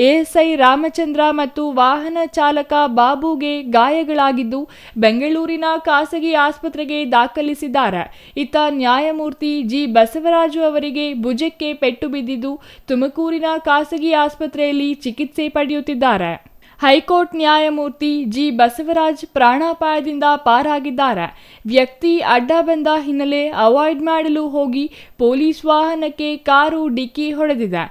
ಎಎಸ್ಐ ರಾಮಚಂದ್ರ ಮತ್ತು ವಾಹನ ಚಾಲಕ ಬಾಬುಗೆ ಗಾಯಗಳಾಗಿದ್ದು ಬೆಂಗಳೂರಿನ ಖಾಸಗಿ ಆಸ್ಪತ್ರೆಗೆ ದಾಖಲಿಸಿದ್ದಾರೆ. ಇತ್ತ ನ್ಯಾಯಮೂರ್ತಿ ಜಿ ಬಸವರಾಜು ಅವರಿಗೆ ಭುಜಕ್ಕೆ ಪೆಟ್ಟು ಬಿದ್ದಿದ್ದು ತುಮಕೂರಿನ ಖಾಸಗಿ ಆಸ್ಪತ್ರೆಯಲ್ಲಿ ಚಿಕಿತ್ಸೆ ಪಡೆಯುತ್ತಿದ್ದಾರೆ. ಹೈಕೋರ್ಟ್ ನ್ಯಾಯಮೂರ್ತಿ ಜಿ ಬಸವರಾಜ್ ಪ್ರಾಣಾಪಾಯದಿಂದ ಪಾರಾಗಿದ್ದಾರೆ. ವ್ಯಕ್ತಿ ಅಡ್ಡ ಬಂದ ಹಿನ್ನೆಲೆ ಅವಾಯ್ಡ್ ಮಾಡಲು ಹೋಗಿ ಪೊಲೀಸ್ ವಾಹನಕ್ಕೆ ಕಾರು ಡಿಕ್ಕಿ ಹೊಡೆದಿದೆ.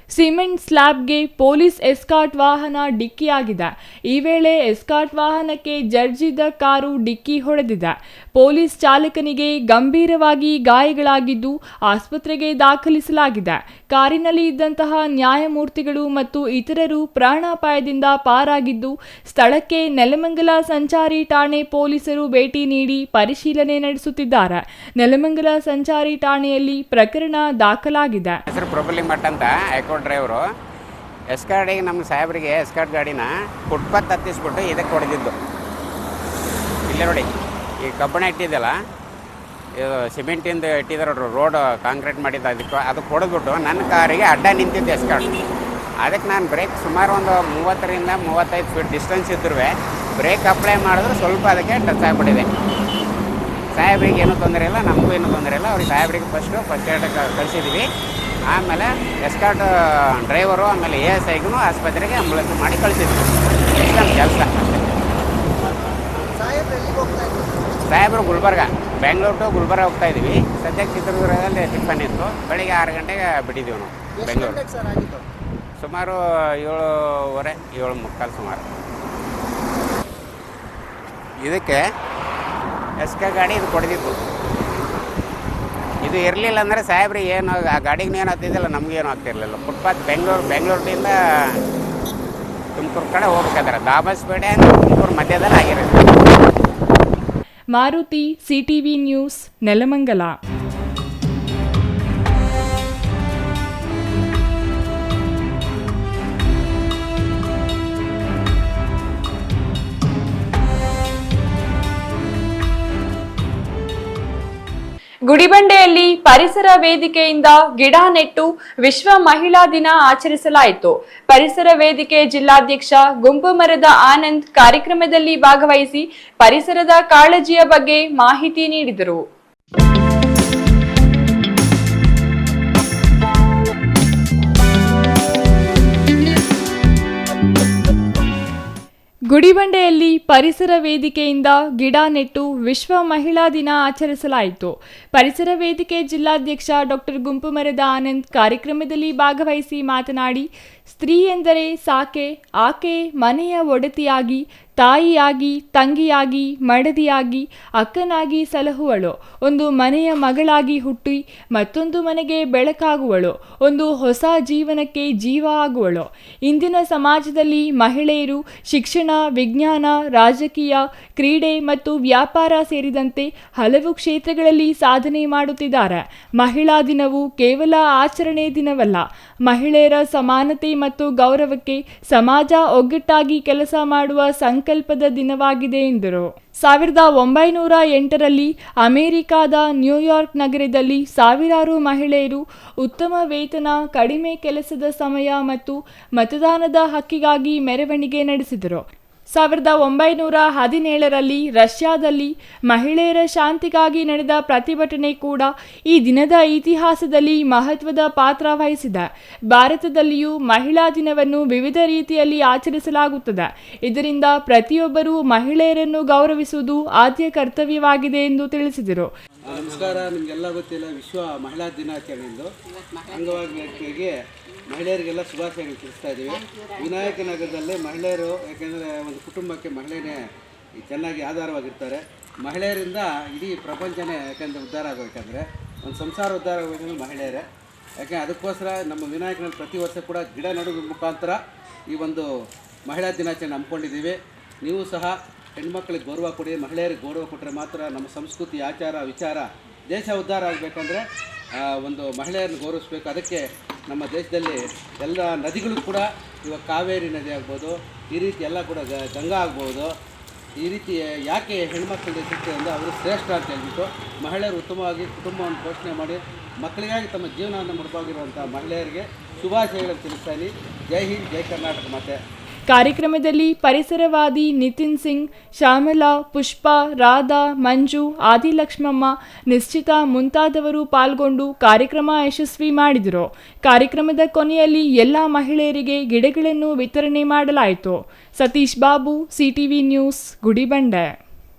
ಸಿಮೆಂಟ್ ಸ್ಲ್ಯಾಬ್ಗೆ ಪೊಲೀಸ್ ಎಸ್ಕಾರ್ಟ್ ವಾಹನ ಡಿಕ್ಕಿಯಾಗಿದೆ. ಈ ವೇಳೆ ಎಸ್ಕಾರ್ಟ್ ವಾಹನಕ್ಕೆ ಜರ್ಜಿದ ಕಾರು ಡಿಕ್ಕಿ ಹೊಡೆದಿದೆ. ಪೊಲೀಸ್ ಚಾಲಕನಿಗೆ ಗಂಭೀರವಾಗಿ ಗಾಯಗಳಾಗಿದ್ದು ಆಸ್ಪತ್ರೆಗೆ ದಾಖಲಿಸಲಾಗಿದೆ. ಕಾರಿನಲ್ಲಿ ಇದ್ದಂತಹ ನ್ಯಾಯಮೂರ್ತಿಗಳು ಮತ್ತು ಇತರರು ಪ್ರಾಣಾಪಾಯದಿಂದ ಪಾರಾಗಿದ್ದು ಸ್ಥಳಕ್ಕೆ ನೆಲಮಂಗಲ ಸಂಚಾರಿ ಠಾಣೆ ಪೊಲೀಸರು ಭೇಟಿ ನೀಡಿ ಪರಿಶೀಲನೆ ನಡೆಸುತ್ತಿದ್ದಾರೆ. ನೆಲಮಂಗಲ ಸಂಚಾರಿ ಠಾಣೆಯಲ್ಲಿ ಪ್ರಕರಣ ದಾಖಲಾಗಿದೆ. ಡ್ರೈವರು ಎಸ್ಕಾರ್ಡಿಗೆ ನಮ್ಮ ಸಾಹೇಬರಿಗೆ ಎಸ್ಕಾರ್ಟ್ ಗಾಡಿನ ಫುಟ್ಪಾತ್ ಹತ್ತಿಸ್ಬಿಟ್ಟು ಇದಕ್ಕೆ ಹೊಡೆದಿದ್ದು. ಇಲ್ಲೇ ನೋಡಿ, ಈ ಕಬ್ಬಣ ಇಟ್ಟಿದ್ದಲ್ಲ, ಇದು ಸಿಮೆಂಟಿಂದ ಇಟ್ಟಿದ್ದಾರೆ ರೋಡ್ ಕಾಂಕ್ರೀಟ್ ಮಾಡಿದ್ದು, ಅದಕ್ಕೆ ಹೊಡೆದ್ಬಿಟ್ಟು ನನ್ನ ಕಾರಿಗೆ ಅಡ್ಡ ನಿಂತಿದ್ದು ಎಸ್ಕಾರ್ಟ್. ಅದಕ್ಕೆ ನಾನು ಬ್ರೇಕ್ ಸುಮಾರು ಒಂದು 30ರಿಂದ 35 ಫೀಟ್ ಡಿಸ್ಟೆನ್ಸ್ ಇದ್ರೂ ಬ್ರೇಕ್ ಅಪ್ಲೈ ಮಾಡಿದ್ರೆ ಸ್ವಲ್ಪ ಅದಕ್ಕೆ ಟಚ್ ಆಗಿಬಿಟ್ಟಿದೆ. ಸಾಹೇಬ್ರಿಗೆ ಏನೂ ತೊಂದರೆ ಇಲ್ಲ, ನಮಗೂ ಏನೂ ತೊಂದರೆ ಇಲ್ಲ. ಅವ್ರಿಗೆ ಸಾಹೇಬ್ರಿಗೆ ಫಸ್ಟ್ ಏಡ್ ಕಳಿಸಿದ್ವಿ. ಆಮೇಲೆ ಎಸ್ಕಾರ್ಟ್ ಡ್ರೈವರು ಆಮೇಲೆ ಎಎಸ್ಐಗೂ ಆಸ್ಪತ್ರೆಗೆ ಆಂಬುಲೆನ್ಸ್ ಮಾಡಿ ಕಳಿಸಿದ್ವಿ. ಇಷ್ಟು ನಮ್ಮ ಕೆಲಸ. ಸಾಹೇಬರು ಗುಲ್ಬರ್ಗ, ಬೆಂಗಳೂರು ಟು ಗುಲ್ಬರ್ಗ ಹೋಗ್ತಾ ಇದ್ದೀವಿ. ಸದ್ಯಕ್ಕೆ ಚಿತ್ರದುರ್ಗದಲ್ಲಿ ಟಿಫನ್ ಇತ್ತು. ಬೆಳಿಗ್ಗೆ 6 ಗಂಟೆಗೆ ಬಿಟ್ಟಿದ್ದೀವಿ ನಾವು ಬೆಂಗಳೂರು. ಸುಮಾರು 7:15, 7:45 ಸುಮಾರು. ಇದಕ್ಕೆ ಎಸ್ಕೆ ಗಾಡಿ ಇದು ಕೊಡ್ದಿತ್ತು. ಇದು ಇರಲಿಲ್ಲ ಅಂದರೆ ಸಾಹೇಬ್ರಿಗೆ ಏನು ಆ ಗಾಡಿಗೆ ಏನು ಆಗ್ತಿದ್ದಿಲ್ಲ, ನಮಗೇನು ಆಗ್ತಿರಲಿಲ್ಲ. ಫುಟ್ಪಾತ್ ಬೆಂಗಳೂರಿಂದ ತುಮಕೂರು ಕಡೆ ಹೋಗ್ಬೇಕಾದ್ರೆ ದಾಬಾಸ್ಪೇಟೆ ತುಮಕೂರು ಮಧ್ಯದಲ್ಲಿ ಆಗಿರುತ್ತೆ. Maruti, CTV news, Nelamangala. ಗುಡಿಬಂಡೆಯಲ್ಲಿ ಪರಿಸರ ವೇದಿಕೆಯಿಂದ ಗಿಡ ನೆಟ್ಟು ವಿಶ್ವ ಮಹಿಳಾ ದಿನ ಆಚರಿಸಲಾಯಿತು. ಪರಿಸರ ವೇದಿಕೆ ಜಿಲ್ಲಾಧ್ಯಕ್ಷ ಗುಂಪುಮರದ ಆನಂದ್ ಕಾರ್ಯಕ್ರಮದಲ್ಲಿ ಭಾಗವಹಿಸಿ ಪರಿಸರದ ಕಾಳಜಿಯ ಬಗ್ಗೆ ಮಾಹಿತಿ ನೀಡಿದರು. ಗುಡಿಬಂಡೆಯಲ್ಲಿ ಪರಿಸರ ವೇದಿಕೆಯಿಂದ ಗಿಡ ನೆಟ್ಟು ವಿಶ್ವ ಮಹಿಳಾ ದಿನ ಆಚರಿಸಲಾಯಿತು. ಪರಿಸರ ವೇದಿಕೆ ಜಿಲ್ಲಾಧ್ಯಕ್ಷ ಡಾಕ್ಟರ್ ಗುಂಪುಮರದ ಆನಂದ್ ಕಾರ್ಯಕ್ರಮದಲ್ಲಿ ಭಾಗವಹಿಸಿ ಮಾತನಾಡಿ, ಸ್ತ್ರೀ ಎಂದರೆ ಸಾಕೆ, ಆಕೆ ಮನೆಯ ಒಡತಿಯಾಗಿ, ತಾಯಿಯಾಗಿ, ತಂಗಿಯಾಗಿ, ಮಡದಿಯಾಗಿ, ಅಕ್ಕನಾಗಿ ಸಲಹುವಳು. ಒಂದು ಮನೆಯ ಮಗಳಾಗಿ ಹುಟ್ಟಿ ಮತ್ತೊಂದು ಮನೆಗೆ ಬೆಳಕಾಗುವಳು. ಒಂದು ಹೊಸ ಜೀವನಕ್ಕೆ ಜೀವ ಆಗುವಳು. ಇಂದಿನ ಸಮಾಜದಲ್ಲಿ ಮಹಿಳೆಯರು ಶಿಕ್ಷಣ, ವಿಜ್ಞಾನ, ರಾಜಕೀಯ, ಕ್ರೀಡೆ ಮತ್ತು ವ್ಯಾಪಾರ ಸೇರಿದಂತೆ ಹಲವು ಕ್ಷೇತ್ರಗಳಲ್ಲಿ ಸಾಧನೆ ಮಾಡುತ್ತಿದ್ದಾರೆ. ಮಹಿಳಾ ದಿನವು ಕೇವಲ ಆಚರಣೆ ದಿನವಲ್ಲ, ಮಹಿಳೆಯರ ಸಮಾನತೆ ಮತ್ತು ಗೌರವಕ್ಕೆ ಸಮಾಜ ಒಗ್ಗಟ್ಟಾಗಿ ಕೆಲಸ ಮಾಡುವ ಸಂಕಲ್ಪದ ದಿನವಾಗಿದೆ ಎಂದರು. 1908ರಲ್ಲಿ ಅಮೆರಿಕಾದ ನ್ಯೂಯಾರ್ಕ್ ನಗರದಲ್ಲಿ ಸಾವಿರಾರು ಮಹಿಳೆಯರು ಉತ್ತಮ ವೇತನ, ಕಡಿಮೆ ಕೆಲಸದ ಸಮಯ ಮತ್ತು ಮತದಾನದ ಹಕ್ಕಿಗಾಗಿ ಮೆರವಣಿಗೆ ನಡೆಸಿದರು. 1917ರಲ್ಲಿ ರಷ್ಯಾದಲ್ಲಿ ಮಹಿಳೆಯರ ಶಾಂತಿಗಾಗಿ ನಡೆದ ಪ್ರತಿಭಟನೆ ಕೂಡ ಈ ದಿನದ ಇತಿಹಾಸದಲ್ಲಿ ಮಹತ್ವದ ಪಾತ್ರ ವಹಿಸಿದೆ. ಭಾರತದಲ್ಲಿಯೂ ಮಹಿಳಾ ದಿನವನ್ನು ವಿವಿಧ ರೀತಿಯಲ್ಲಿ ಆಚರಿಸಲಾಗುತ್ತದೆ. ಇದರಿಂದ ಪ್ರತಿಯೊಬ್ಬರೂ ಮಹಿಳೆಯರನ್ನು ಗೌರವಿಸುವುದು ಆದ್ಯ ಕರ್ತವ್ಯವಾಗಿದೆ ಎಂದು ತಿಳಿಸಿದರು. ನಮಸ್ಕಾರ. ನಿಮಗೆಲ್ಲ ಗೊತ್ತಿಲ್ಲ ವಿಶ್ವ ಮಹಿಳಾ ದಿನಾಚರಣೆಯಿಂದ ಅಂಗವಾಗಿ ಮಹಿಳೆಯರಿಗೆಲ್ಲ ಶುಭಾಶಯಗಳು ತಿಳಿಸ್ತಾ ಇದ್ದೀವಿ. ವಿನಾಯಕ ನಗರದಲ್ಲಿ ಮಹಿಳೆಯರು ಯಾಕೆಂದರೆ ಒಂದು ಕುಟುಂಬಕ್ಕೆ ಮಹಿಳೆಯೇ ಚೆನ್ನಾಗಿ ಆಧಾರವಾಗಿರ್ತಾರೆ. ಮಹಿಳೆಯರಿಂದ ಇಡೀ ಪ್ರಪಂಚನೇ ಯಾಕೆಂದರೆ ಉದ್ಧಾರ ಆಗಬೇಕಂದ್ರೆ ಒಂದು ಸಂಸಾರ ಉದ್ಧಾರ ಆಗಬೇಕಂದ್ರೆ ಮಹಿಳೆಯರೇ. ಯಾಕೆ ಅದಕ್ಕೋಸ್ಕರ ನಮ್ಮ ವಿನಾಯಕನಲ್ಲಿ ಪ್ರತಿ ವರ್ಷ ಕೂಡ ಗಿಡ ನೆಡೋದ್ರ ಮುಖಾಂತರ ಈ ಒಂದು ಮಹಿಳಾ ದಿನಾಚರಣೆ ಹಮ್ಮಿಕೊಂಡಿದ್ದೀವಿ. ನೀವು ಸಹ ಹೆಣ್ಮಕ್ಳಿಗೆ ಗೌರವ ಕೊಡಿ. ಮಹಿಳೆಯರಿಗೆ ಗೌರವ ಕೊಟ್ಟರೆ ಮಾತ್ರ ನಮ್ಮ ಸಂಸ್ಕೃತಿ, ಆಚಾರ, ವಿಚಾರ, ದೇಶ ಉದ್ಧಾರ ಆಗಬೇಕಂದ್ರೆ ಒಂದು ಮಹಿಳೆಯರನ್ನು ಗೌರವಿಸಬೇಕು. ಅದಕ್ಕೆ ನಮ್ಮ ದೇಶದಲ್ಲಿ ಎಲ್ಲ ನದಿಗಳು ಕೂಡ ಇವಾಗ ಕಾವೇರಿ ನದಿ ಆಗ್ಬೋದು, ಈ ರೀತಿ ಎಲ್ಲ ಕೂಡ ಗಂಗಾ ಆಗ್ಬೋದು. ಈ ರೀತಿ ಯಾಕೆ ಹೆಣ್ಮಕ್ಳಿಗೆ ಸಿಗ್ತದೆ ಅಂದರೆ ಅವರು ಶ್ರೇಷ್ಠ ಅಂತ ಹೇಳ್ಬಿಟ್ಟು ಮಹಿಳೆಯರು ಉತ್ತಮವಾಗಿ ಕುಟುಂಬವನ್ನು ಪೋಷಣೆ ಮಾಡಿ ಮಕ್ಕಳಿಗಾಗಿ ತಮ್ಮ ಜೀವನವನ್ನು ಮುಡುಪಾಗಿರುವಂಥ ಮಹಿಳೆಯರಿಗೆ ಶುಭಾಶಯಗಳನ್ನು ತಿಳಿಸ್ತಾನೆ. ಜೈ ಹಿಂದ್, ಜೈ ಕರ್ನಾಟಕ ಮಾತೆ. ಕಾರ್ಯಕ್ರಮದಲ್ಲಿ ಪರಿಸರವಾದಿ ನಿತಿನ್ ಸಿಂಗ್, ಶ್ಯಾಮಲಾ, ಪುಷ್ಪ, ರಾಧಾ, ಮಂಜು, ಆದಿಲಕ್ಷ್ಮಮ್ಮ, ನಿಶ್ಚಿತ ಮುಂತಾದವರು ಪಾಲ್ಗೊಂಡು ಕಾರ್ಯಕ್ರಮ ಯಶಸ್ವಿ ಮಾಡಿದರು. ಕಾರ್ಯಕ್ರಮದ ಕೊನೆಯಲ್ಲಿ ಎಲ್ಲ ಮಹಿಳೆಯರಿಗೆ ಗಿಡಗಳನ್ನು ವಿತರಣೆ ಮಾಡಲಾಯಿತು. Satish Babu, CTV news, Gudibande.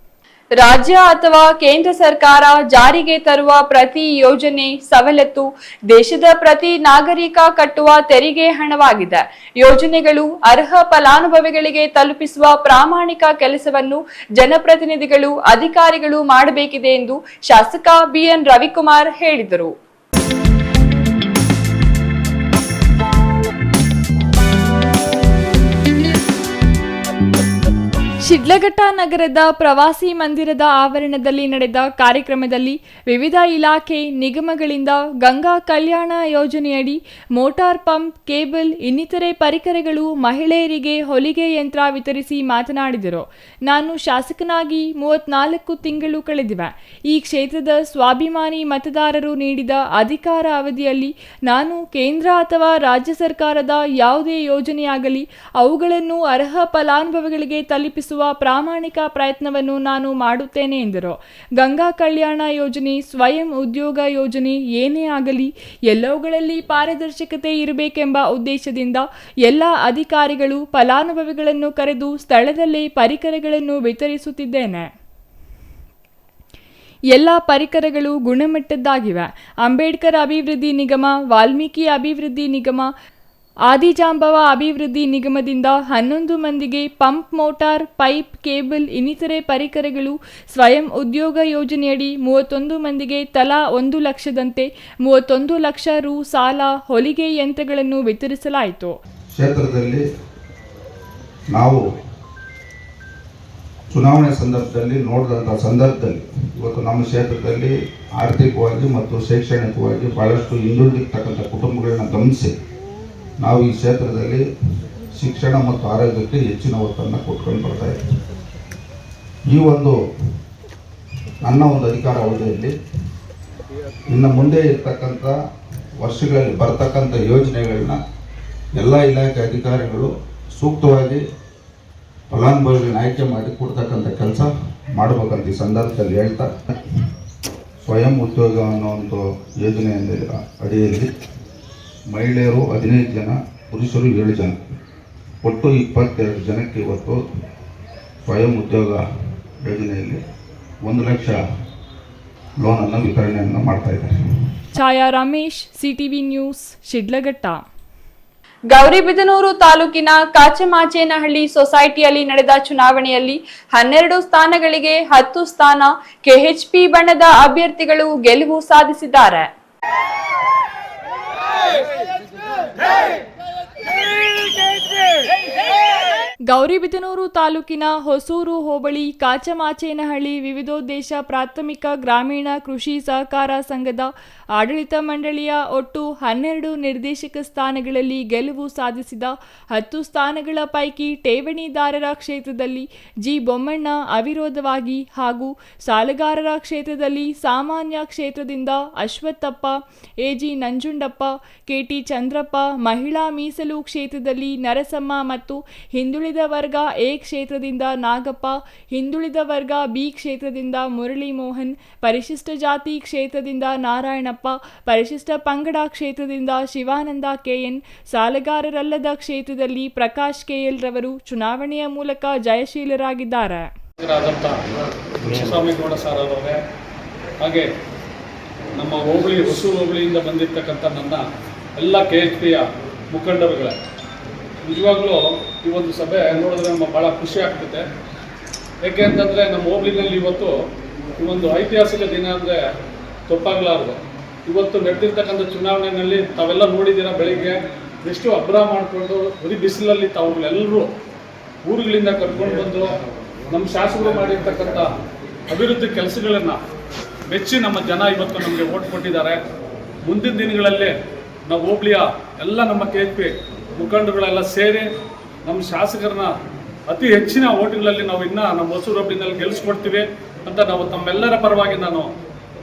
ರಾಜ್ಯ ಅಥವಾ ಕೇಂದ್ರ ಸರ್ಕಾರ ಜಾರಿಗೆ ತರುವ ಪ್ರತಿ ಯೋಜನೆ, ಸವಲತ್ತು ದೇಶದ ಪ್ರತಿ ನಾಗರಿಕ ಕಟ್ಟುವ ತೆರಿಗೆ ಹಣವಾಗಿದೆ. ಯೋಜನೆಗಳು ಅರ್ಹ ಫಲಾನುಭವಿಗಳಿಗೆ ತಲುಪಿಸುವ ಪ್ರಾಮಾಣಿಕ ಕೆಲಸವನ್ನು ಜನಪ್ರತಿನಿಧಿಗಳು, ಅಧಿಕಾರಿಗಳು ಮಾಡಬೇಕಿದೆ ಎಂದು ಶಾಸಕ ಬಿಎನ್ ರವಿಕುಮಾರ್ ಹೇಳಿದರು. ಶಿಡ್ಲಘಟ್ಟ ನಗರದ ಪ್ರವಾಸಿ ಮಂದಿರದ ಆವರಣದಲ್ಲಿ ನಡೆದ ಕಾರ್ಯಕ್ರಮದಲ್ಲಿ ವಿವಿಧ ಇಲಾಖೆ, ನಿಗಮಗಳಿಂದ ಗಂಗಾ ಕಲ್ಯಾಣ ಯೋಜನೆಯಡಿ ಮೋಟಾರ್ ಪಂಪ್, ಕೇಬಲ್, ಇನ್ನಿತರೆ ಪರಿಕರಗಳು ಮಹಿಳೆಯರಿಗೆ ಹೊಲಿಗೆ ಯಂತ್ರ ವಿತರಿಸಿ ಮಾತನಾಡಿದರು. ನಾನು ಶಾಸಕನಾಗಿ 34 ತಿಂಗಳು ಕಳೆದಿವೆ. ಈ ಕ್ಷೇತ್ರದ ಸ್ವಾಭಿಮಾನಿ ಮತದಾರರು ನೀಡಿದ ಅಧಿಕಾರ ಅವಧಿಯಲ್ಲಿ ನಾನು ಕೇಂದ್ರ ಅಥವಾ ರಾಜ್ಯ ಸರ್ಕಾರದ ಯಾವುದೇ ಯೋಜನೆಯಾಗಲಿ ಅವುಗಳನ್ನು ಅರ್ಹ ಫಲಾನುಭವಿಗಳಿಗೆ ತಲುಪಿಸುವ ಪ್ರಾಮಾಣಿಕ ಪ್ರಯತ್ನವನ್ನು ನಾನು ಮಾಡುತ್ತೇನೆ ಎಂದರು. ಗಂಗಾ ಕಲ್ಯಾಣ ಯೋಜನೆ, ಸ್ವಯಂ ಉದ್ಯೋಗ ಯೋಜನೆ ಏನೇ ಆಗಲಿ ಎಲ್ಲವುಗಳಲ್ಲಿ ಪಾರದರ್ಶಕತೆ ಇರಬೇಕೆಂಬ ಉದ್ದೇಶದಿಂದ ಎಲ್ಲ ಅಧಿಕಾರಿಗಳು, ಫಲಾನುಭವಿಗಳನ್ನು ಕರೆದು ಸ್ಥಳದಲ್ಲೇ ಪರಿಕರಗಳನ್ನು ವಿತರಿಸುತ್ತಿದ್ದೇನೆ. ಎಲ್ಲ ಪರಿಕರಗಳು ಗುಣಮಟ್ಟದ್ದಾಗಿವೆ. ಅಂಬೇಡ್ಕರ್ ಅಭಿವೃದ್ಧಿ ನಿಗಮ, ವಾಲ್ಮೀಕಿ ಅಭಿವೃದ್ಧಿ ನಿಗಮ, ಆದಿಜಾಂಬವ ಅಭಿವೃದ್ಧಿ ನಿಗಮದಿಂದ 11 ಮಂದಿಗೆ ಪಂಪ್, ಮೋಟಾರ್, ಪೈಪ್, ಕೇಬಲ್, ಇನ್ನಿತರೆ ಪರಿಕರಗಳು, ಸ್ವಯಂ ಉದ್ಯೋಗ ಯೋಜನೆಯಡಿ 31 ಮಂದಿಗೆ ತಲಾ 1 ಲಕ್ಷದಂತೆ 31 ಲಕ್ಷ ರು ಸಾಲ, ಹೊಲಿಗೆ ಯಂತ್ರಗಳನ್ನು ವಿತರಿಸಲಾಯಿತು. ಕ್ಷೇತ್ರದಲ್ಲಿ ನಾವು ಚುನಾವಣೆ ಸಂದರ್ಭದಲ್ಲಿ ನೋಡಿದಂಥ ಸಂದರ್ಭದಲ್ಲಿ ಇವತ್ತು ನಮ್ಮ ಕ್ಷೇತ್ರದಲ್ಲಿ ಆರ್ಥಿಕವಾಗಿ ಮತ್ತು ಶೈಕ್ಷಣಿಕವಾಗಿ ಭಾಳಷ್ಟು ಹಿಂದುಳಿದಿರ್ತಕ್ಕಂಥ ಕುಟುಂಬಗಳನ್ನ ಗಮನಿಸಿ ನಾವು ಈ ಕ್ಷೇತ್ರದಲ್ಲಿ ಶಿಕ್ಷಣ ಮತ್ತು ಆರೋಗ್ಯಕ್ಕೆ ಹೆಚ್ಚಿನ ಒತ್ತನ್ನು ಕೊಟ್ಕೊಂಡು ಬರ್ತಾ ಇದ್ದೀವಿ. ಈ ಒಂದು ನನ್ನ ಒಂದು ಅಧಿಕಾರ ಅವಧಿಯಲ್ಲಿ ಇನ್ನು ಮುಂದೆ ಇರ್ತಕ್ಕಂಥ ವರ್ಷಗಳಲ್ಲಿ ಬರ್ತಕ್ಕಂಥ ಯೋಜನೆಗಳನ್ನ ಎಲ್ಲ ಇಲಾಖೆ ಅಧಿಕಾರಿಗಳು ಸೂಕ್ತವಾಗಿ ಫಲಾನುಭವಿಗಳನ್ನ ಆಯ್ಕೆ ಮಾಡಿ ಕೊಡ್ತಕ್ಕಂಥ ಕೆಲಸ ಮಾಡಬೇಕಂತ ಈ ಸಂದರ್ಭದಲ್ಲಿ ಹೇಳ್ತಾ, ಸ್ವಯಂ ಉದ್ಯೋಗ ಅನ್ನೋ ಒಂದು ಯೋಜನೆ ಅಡಿಯಲ್ಲಿ ಮಹಿಳೆಯರು 15 ಜನ, ಪುರುಷರು 7 ಜನ, ಒಟ್ಟು 22 ಜನಕ್ಕೆ ಇವತ್ತು ಸ್ವಯಂ ಉದ್ಯೋಗ ಯೋಜನೆಯಲ್ಲಿ 1 ಲಕ್ಷ ಲೋನನ್ನು ವಿತರಣೆಯನ್ನು ಮಾಡ್ತಾ ಇದ್ದಾರೆ. ಛಾಯಾ ರಮೇಶ್, ಸಿಟಿವಿ ನ್ಯೂಸ್, ಶಿಡ್ಲಘಟ್ಟ. ಗೌರಿಬಿದನೂರು ತಾಲೂಕಿನ ಕಾಚಮಾಚೇನಹಳ್ಳಿ ಸೊಸೈಟಿಯಲ್ಲಿ ನಡೆದ ಚುನಾವಣೆಯಲ್ಲಿ 12 ಸ್ಥಾನಗಳಿಗೆ 10 ಸ್ಥಾನ ಕೆಎಚ್ಪಿ ಬಣದ ಅಭ್ಯರ್ಥಿಗಳು ಗೆಲುವು ಸಾಧಿಸಿದ್ದಾರೆ. ಗೌರಿಬಿದನೂರು ತಾಲೂಕಿನ ಹೊಸೂರು ಹೋಬಳಿ ಕಾಚಮಾಚೇನಹಳ್ಳಿ ವಿವಿಧೋದ್ದೇಶ ಪ್ರಾಥಮಿಕ ಗ್ರಾಮೀಣ ಕೃಷಿ ಸಹಕಾರ ಸಂಘದ ಆಡಳಿತ ಮಂಡಳಿಯ ಒಟ್ಟು 12 ನಿರ್ದೇಶಕ ಸ್ಥಾನಗಳಲ್ಲಿ ಗೆಲುವು ಸಾಧಿಸಿದ 10 ಸ್ಥಾನಗಳ ಪೈಕಿ ಠೇವಣಿದಾರರ ಕ್ಷೇತ್ರದಲ್ಲಿ ಜಿ ಬೊಮ್ಮಣ್ಣ ಅವಿರೋಧವಾಗಿ ಹಾಗೂ ಸಾಲಗಾರರ ಕ್ಷೇತ್ರದಲ್ಲಿ ಸಾಮಾನ್ಯ ಕ್ಷೇತ್ರದಿಂದ ಅಶ್ವತ್ಥಪ್ಪ, ಎಜಿ ನಂಜುಂಡಪ್ಪ, ಕೆಟಿ ಚಂದ್ರಪ್ಪ, ಮಹಿಳಾ ಮೀಸಲು ಕ್ಷೇತ್ರದಲ್ಲಿ ನರಸಮ್ಮ ಮತ್ತು ಹಿಂದುಳಿದ ವರ್ಗ ಎ ಕ್ಷೇತ್ರದಿಂದ ನಾಗಪ್ಪ, ಹಿಂದುಳಿದ ವರ್ಗ ಬಿ ಕ್ಷೇತ್ರದಿಂದ ಮುರಳಿ ಮೋಹನ್, ಪರಿಶಿಷ್ಟ ಜಾತಿ ಕ್ಷೇತ್ರದಿಂದ ನಾರಾಯಣಪ್ಪ, ಪರಿಶಿಷ್ಟ ಪಂಗಡ ಕ್ಷೇತ್ರದಿಂದ ಶಿವಾನಂದ ಕೆಎನ್, ಸಾಲಗಾರರಲ್ಲದ ಕ್ಷೇತ್ರದಲ್ಲಿ ಪ್ರಕಾಶ್ ಕೆಎಲ್ ರವರು ಚುನಾವಣೆಯ ಮೂಲಕ ಜಯಶೀಲರಾಗಿದ್ದಾರೆ. ಸ್ವಾಮಿಗೌಡ ಸರ್ ಅವರೇ, ಹಾಗೆ ನಮ್ಮ ಹೋಬಳಿ ಹೊಸೂರು ಹೋಬಳಿಯಿಂದ ಬಂದಿರತಕ್ಕಂಥ ನನ್ನ ಎಲ್ಲ KHPಯ ಮುಖಂಡರುಗಳೇ, ನಿಜವಾಗ್ಲೂ ಈ ಒಂದು ಸಭೆ ನೋಡಿದ್ರೆ ನಮ್ಮ ಭಾಳ ಖುಷಿ ಆಗ್ತದೆ. ಏಕೆ ಅಂತಂದರೆ ನಮ್ಮ ಹೋಬಳಿನಲ್ಲಿ ಇವತ್ತು ಈ ಒಂದು ಐತಿಹಾಸಿಕ ದಿನ ಅಂದರೆ ತಪ್ಪಾಗಲಾರದು. ಇವತ್ತು ನಡೆದಿರ್ತಕ್ಕಂಥ ಚುನಾವಣೆಯಲ್ಲಿ ತಾವೆಲ್ಲ ನೋಡಿದ್ದೀರಾ, ಬೆಳಿಗ್ಗೆ ಎಷ್ಟು ಅಬ್ರ ಮಾಡಿಕೊಂಡು ಬರೀ ಬಿಸಿಲಲ್ಲಿ ತಾವುಗಳೆಲ್ಲರೂ ಊರುಗಳಿಂದ ಕರ್ಕೊಂಡು ಬಂದು ನಮ್ಮ ಶಾಸಕರು ಮಾಡಿರ್ತಕ್ಕಂಥ ಅಭಿವೃದ್ಧಿ ಕೆಲಸಗಳನ್ನು ಮೆಚ್ಚಿ ನಮ್ಮ ಜನ ಇವತ್ತು ನಮಗೆ ಓಟ್ ಕೊಟ್ಟಿದ್ದಾರೆ. ಮುಂದಿನ ದಿನಗಳಲ್ಲಿ ನಾವು ಹೋಬಳಿಯ ಎಲ್ಲ ನಮ್ಮ KHP ಮುಖಂಡರುಗಳೆಲ್ಲ ಸೇರಿ ನಮ್ಮ ಶಾಸಕರನ್ನ ಅತಿ ಹೆಚ್ಚಿನ ಓಟ್ಗಳಲ್ಲಿ ನಾವು ಇನ್ನೂ ನಮ್ಮ ಹೊಸೂರು ಹೋಬಳಿನಲ್ಲಿ ಗೆಲ್ಲಿಸ್ಕೊಡ್ತೀವಿ ಅಂತ ನಾವು ತಮ್ಮೆಲ್ಲರ ಪರವಾಗಿ ನಾನು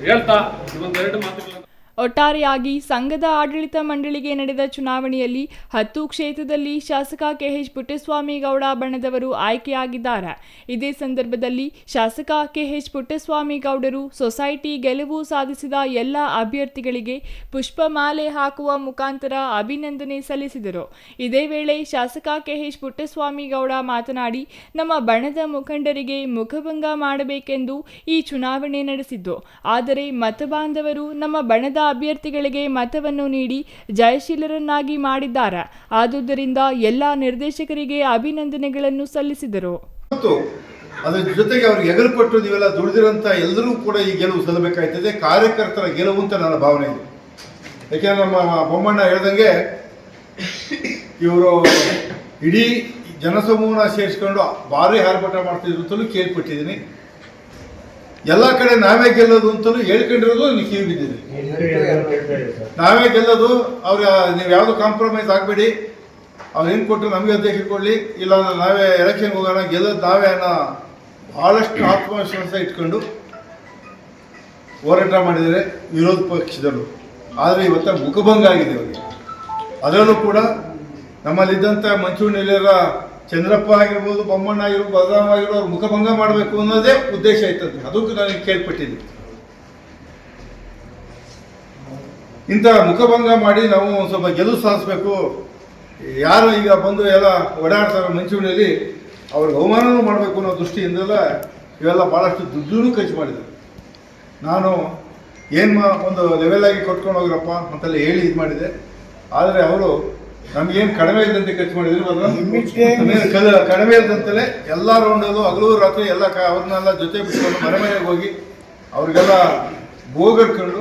ಹೇಳ್ತಾ ಇನ್ನೊಂದೆರಡು ಮಾತುಗಳನ್ನು. ಒಟ್ಟಾರೆಯಾಗಿ ಸಂಘದ ಆಡಳಿತ ಮಂಡಳಿಗೆ ನಡೆದ ಚುನಾವಣೆಯಲ್ಲಿ 10 ಕ್ಷೇತ್ರದಲ್ಲಿ ಶಾಸಕ KH ಪುಟ್ಟಸ್ವಾಮಿ ಗೌಡ ಬಣದವರು ಆಯ್ಕೆಯಾಗಿದ್ದಾರೆ. ಇದೇ ಸಂದರ್ಭದಲ್ಲಿ ಶಾಸಕ KH ಪುಟ್ಟಸ್ವಾಮಿ ಗೌಡರು ಸೊಸೈಟಿ ಗೆಲುವು ಸಾಧಿಸಿದ ಎಲ್ಲ ಅಭ್ಯರ್ಥಿಗಳಿಗೆ ಪುಷ್ಪಮಾಲೆ ಹಾಕುವ ಮುಖಾಂತರ ಅಭಿನಂದನೆ ಸಲ್ಲಿಸಿದರು. ಇದೇ ವೇಳೆ ಶಾಸಕ KH ಪುಟ್ಟಸ್ವಾಮಿ ಗೌಡ ಮಾತನಾಡಿ, ನಮ್ಮ ಬಣದ ಮುಖಂಡರಿಗೆ ಮುಖಭಂಗ ಮಾಡಬೇಕೆಂದು ಈ ಚುನಾವಣೆ ನಡೆಸಿದ್ದು, ಆದರೆ ಮತಬಾಂಧವರು ನಮ್ಮ ಬಣದ ಅಭ್ಯರ್ಥಿಗಳಿಗೆ ಮತವನ್ನು ನೀಡಿ ಜಯಶೀಲರನ್ನಾಗಿ ಮಾಡಿದ್ದಾರೆ. ಆದುದರಿಂದ ಎಲ್ಲ ನಿರ್ದೇಶಕರಿಗೆ ಅಭಿನಂದನೆಗಳನ್ನು ಸಲ್ಲಿಸಿದರು. ಅದರ ಜೊತೆಗೆ ಅವ್ರಿಗೆ ಎಗರು ಕೊಟ್ಟು ನೀವೆಲ್ಲ ದುಡಿದಿರೋಂಥ ಎಲ್ಲರೂ ಕೂಡ ಈ ಗೆಲುವು ಸಲ್ಲಬೇಕಾಯ್ತದೆ. ಕಾರ್ಯಕರ್ತರ ಗೆಲುವು ಅಂತ ನನ್ನ ಭಾವನೆ ಇದೆ. ಯಾಕೆಂದ್ರೆ ನಮ್ಮ ಬೊಮ್ಮಣ್ಣ ಹೇಳ್ದಂಗೆ ಇವರು ಇಡೀ ಜನಸಮೂಹನ ಸೇರಿಸ್ಕೊಂಡು ಭಾರಿ ಆರ್ಭಟ ಮಾಡ್ತಿದ್ರು ಅಂತಲೂ ಕೇಳ್ಪಟ್ಟಿದ್ದೀನಿ. ಎಲ್ಲ ಕಡೆ ನಾವೇ ಗೆಲ್ಲೋದು ಅಂತಲೂ ಹೇಳ್ಕೊಂಡಿರೋದು ಕಿವಿ ಬಿದ್ದಿದೆ. ನಾವೇ ಗೆಲ್ಲೋದು, ಅವ್ರ ನೀವು ಯಾವುದು ಕಾಂಪ್ರಮೈಸ್ ಆಗಬೇಡಿ, ಅವ್ರು ಹೆಂಗೆ ಕೊಟ್ಟರು ನಮಗೆ ಅಧ್ಯಕ್ಷ ಕೊಡಲಿ, ಇಲ್ಲ ನಾವೇ ಎಲೆಕ್ಷನ್ಗೆ ಹೋಗೋಣ, ಗೆಲ್ಲೋದು ನಾವೇ ಅನ್ನೋ ಭಾಳಷ್ಟು ಆತ್ಮವಿಶ್ವಾಸ ಇಟ್ಕೊಂಡು ಹೋರಾಟ ಮಾಡಿದರೆ ವಿರೋಧ ಪಕ್ಷದವರು. ಆದರೆ ಇವತ್ತು ಮುಖಭಂಗ ಆಗಿದೆ ಅವರಿಗೆ. ಅದರಲ್ಲೂ ಕೂಡ ನಮ್ಮಲ್ಲಿದ್ದಂಥ ಮಂಚೂಣಿಯಲ್ಲಿರೋ ಚಂದ್ರಪ್ಪ ಆಗಿರ್ಬೋದು, ಬೊಮ್ಮಣ್ಣ ಆಗಿರ್ಬೋದು, ಬಲರಾಮ ಆಗಿರ್ಬೋದು, ಅವ್ರು ಮುಖಭಂಗ ಮಾಡಬೇಕು ಅನ್ನೋದೇ ಉದ್ದೇಶ ಇರ್ತದೆ. ಅದಕ್ಕೂ ನನಗೆ ಕೇಳ್ಪಟ್ಟಿದ್ದೆ. ಇಂಥ ಮುಖಭಂಗ ಮಾಡಿ ನಾವು ಒಂದು ಸ್ವಲ್ಪ ಗೆಲುವು ಸಾಧಿಸಬೇಕು. ಯಾರು ಈಗ ಬಂದು ಎಲ್ಲ ಓಡಾಡ್ತಾರೆ ಮಂಚೂಣಿಯಲ್ಲಿ, ಅವ್ರಿಗೆ ಅವಮಾನವೂ ಮಾಡಬೇಕು ಅನ್ನೋ ದೃಷ್ಟಿಯಿಂದೆಲ್ಲ ಇವೆಲ್ಲ ಭಾಳಷ್ಟು ದುಡ್ಡೂ ಖರ್ಚು ಮಾಡಿದ್ದಾರೆ. ನಾನು ಒಂದು ಲೆವೆಲಾಗಿ ಕೊಟ್ಕೊಂಡು ಹೋಗ್ರಪ್ಪ ಅಂತೆಲ್ಲ ಹೇಳಿ ಇದು ಮಾಡಿದೆ. ಆದರೆ ಅವರು ನಮಗೇನು ಕಡಿಮೆ ಇದ್ದಂತೆ ಖರ್ಚು ಮಾಡಿದ್ರು, ಕಡಿಮೆ ಇದ್ದಂತಲೇ ಎಲ್ಲ ರೌಂಡಲ್ಲೂ ಹಗಲು ರಾತ್ರಿ ಎಲ್ಲ ಅವ್ರನ್ನೆಲ್ಲ ಜೊತೆ ಬಿಟ್ಕೊಂಡು ಮನೆ ಮನೆಗೆ ಹೋಗಿ ಅವ್ರಿಗೆಲ್ಲ ಬೋಗಡ್ಕೊಂಡು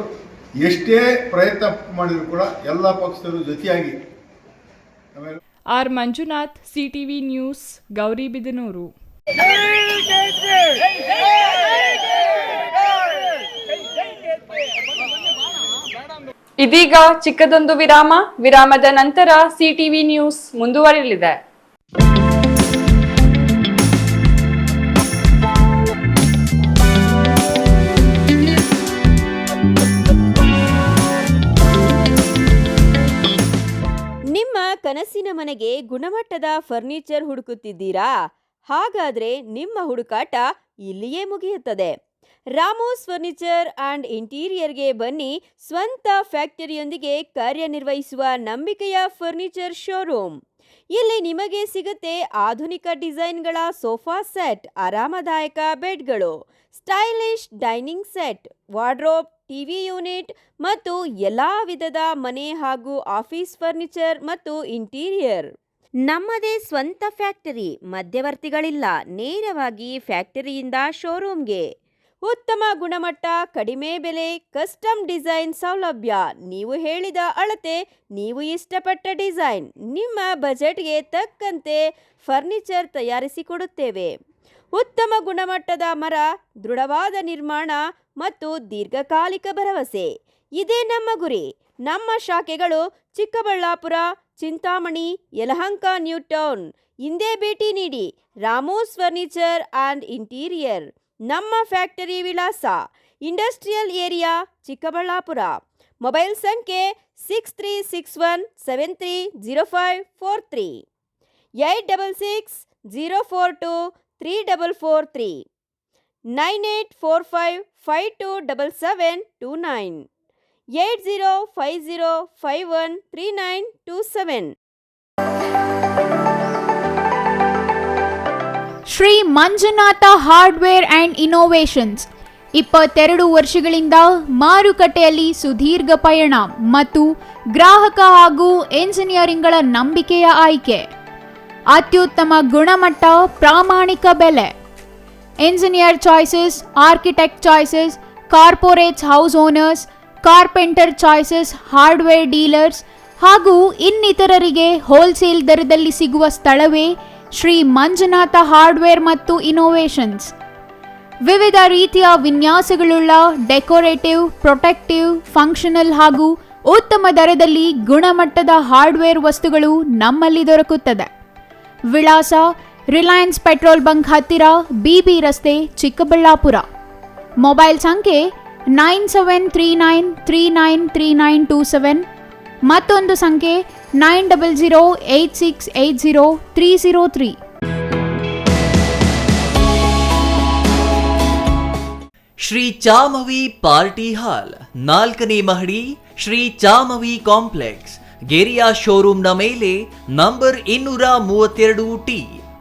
ಎಷ್ಟೇ ಪ್ರಯತ್ನ ಮಾಡಿದ್ರು ಕೂಡ ಎಲ್ಲ ಪಕ್ಷದವರು ಜೊತೆಯಾಗಿ. R Manjunath, CTV news, Gauribidanur. ಇದೀಗ ಚಿಕ್ಕದೊಂದು ವಿರಾಮ. ವಿರಾಮದ ನಂತರ CTV ನ್ಯೂಸ್ ಮುಂದುವರಿಯಲಿದೆ. ನಿಮ್ಮ ಕನಸಿನ ಮನೆಗೆ ಗುಣಮಟ್ಟದ ಫರ್ನಿಚರ್ ಹುಡುಕುತ್ತಿದ್ದೀರಾ? ಹಾಗಾದ್ರೆ ನಿಮ್ಮ ಹುಡುಕಾಟ ಇಲ್ಲಿಯೇ ಮುಗಿಯುತ್ತದೆ. ರಾಮೋಸ್ ಫರ್ನಿಚರ್ ಅಂಡ್ ಇಂಟೀರಿಯರ್ಗೆ ಬನ್ನಿ. ಸ್ವಂತ ಫ್ಯಾಕ್ಟರಿಯೊಂದಿಗೆ ಕಾರ್ಯನಿರ್ವಹಿಸುವ ನಂಬಿಕೆಯ ಫರ್ನಿಚರ್ ಶೋರೂಮ್. ಇಲ್ಲಿ ನಿಮಗೆ ಸಿಗುತ್ತೆ ಆಧುನಿಕ ಡಿಸೈನ್ಗಳ ಸೋಫಾ ಸೆಟ್, ಆರಾಮದಾಯಕ ಬೆಡ್ಗಳು, stylish dining set, wardrobe, TV unit ಮತ್ತು ಎಲ್ಲಾ ವಿಧದ ಮನೆ ಹಾಗೂ ಆಫೀಸ್ ಫರ್ನಿಚರ್ ಮತ್ತು ಇಂಟೀರಿಯರ್. ನಮ್ಮದೇ ಸ್ವಂತ ಫ್ಯಾಕ್ಟರಿ, ಮಧ್ಯವರ್ತಿಗಳಿಲ್ಲ. ನೇರವಾಗಿ ಫ್ಯಾಕ್ಟರಿಯಿಂದ ಶೋರೂಮ್ಗೆ. ಉತ್ತಮ ಗುಣಮಟ್ಟ, ಕಡಿಮೆ ಬೆಲೆ, ಕಸ್ಟಮ್ ಡಿಸೈನ್ ಸೌಲಭ್ಯ. ನೀವು ಹೇಳಿದ ಅಳತೆ, ನೀವು ಇಷ್ಟಪಟ್ಟ ಡಿಸೈನ್, ನಿಮ್ಮ ಬಜೆಟ್ಗೆ ತಕ್ಕಂತೆ ಫರ್ನಿಚರ್ ತಯಾರಿಸಿಕೊಡುತ್ತೇವೆ. ಉತ್ತಮ ಗುಣಮಟ್ಟದ ಮರ, ದೃಢವಾದ ನಿರ್ಮಾಣ ಮತ್ತು ದೀರ್ಘಕಾಲಿಕ ಭರವಸೆ, ಇದೇ ನಮ್ಮ ಗುರಿ. ನಮ್ಮ ಶಾಖೆಗಳು ಚಿಕ್ಕಬಳ್ಳಾಪುರ, ಚಿಂತಾಮಣಿ, ಯಲಹಂಕ, ನ್ಯೂ ಟೌನ್. ಹಿಂದೆ ಭೇಟಿ ನೀಡಿ. Ramos furniture and interior. ನಮ್ಮ ಫ್ಯಾಕ್ಟರಿ ವಿಳಾಸ ಇಂಡಸ್ಟ್ರಿಯಲ್ ಏರಿಯಾ, ಚಿಕ್ಕಬಳ್ಳಾಪುರ. ಮೊಬೈಲ್ ಸಂಖ್ಯೆ 6361730543, 8660423443, 9845527729, 8050513927. Shri Manjunatha hardware and innovations. 22 ವರ್ಷಗಳಿಂದ ಮಾರುಕಟ್ಟೆಯಲ್ಲಿ ಸುದೀರ್ಘ ಪಯಣ ಮತ್ತು ಗ್ರಾಹಕ ಹಾಗೂ ಎಂಜಿನಿಯರಿಂಗ್ಗಳ ನಂಬಿಕೆಯ ಆಯ್ಕೆ. ಅತ್ಯುತ್ತಮ ಗುಣಮಟ್ಟ, ಪ್ರಾಮಾಣಿಕ ಬೆಲೆ. Engineer choices, architect choices, corporates, house owners, carpenter choices, hardware dealers ಹಾಗೂ ಇನ್ನಿತರರಿಗೆ ಹೋಲ್ಸೇಲ್ ದರದಲ್ಲಿ ಸಿಗುವ ಸ್ಥಳವೇ ಶ್ರೀ ಮಂಜುನಾಥ ಹಾರ್ಡ್ವೇರ್ ಮತ್ತು ಇನೋವೇಷನ್ಸ್. ವಿವಿಧ ರೀತಿಯ ವಿನ್ಯಾಸಗಳುಳ್ಳ ಡೆಕೋರೇಟಿವ್, ಪ್ರೊಟೆಕ್ಟಿವ್, ಫಂಕ್ಷನಲ್ ಹಾಗೂ ಉತ್ತಮ ದರದಲ್ಲಿ ಗುಣಮಟ್ಟದ ಹಾರ್ಡ್ವೇರ್ ವಸ್ತುಗಳು ನಮ್ಮಲ್ಲಿ ದೊರಕುತ್ತದೆ. ವಿಳಾಸ: ರಿಲಯನ್ಸ್ ಪೆಟ್ರೋಲ್ ಬಂಕ್ ಹತ್ತಿರ, ಬಿಬಿ ರಸ್ತೆ, ಚಿಕ್ಕಬಳ್ಳಾಪುರ. ಮೊಬೈಲ್ ಸಂಖ್ಯೆ 9739393927, ಮತ್ತೊಂದು ಸಂಖ್ಯೆ 9008680303. ಶ್ರೀ ಚಾಮವಿ ಪಾರ್ಟಿ ಹಾಲ್, 4ನೇ ಮಹಡಿ, ಶ್ರೀ ಚಾಮವಿ ಕಾಂಪ್ಲೆಕ್ಸ್, ಗೆರಿಯಾ ಶೋರೂಮ್ನ ಮೇಲೆ, ನಂಬರ್ 232T,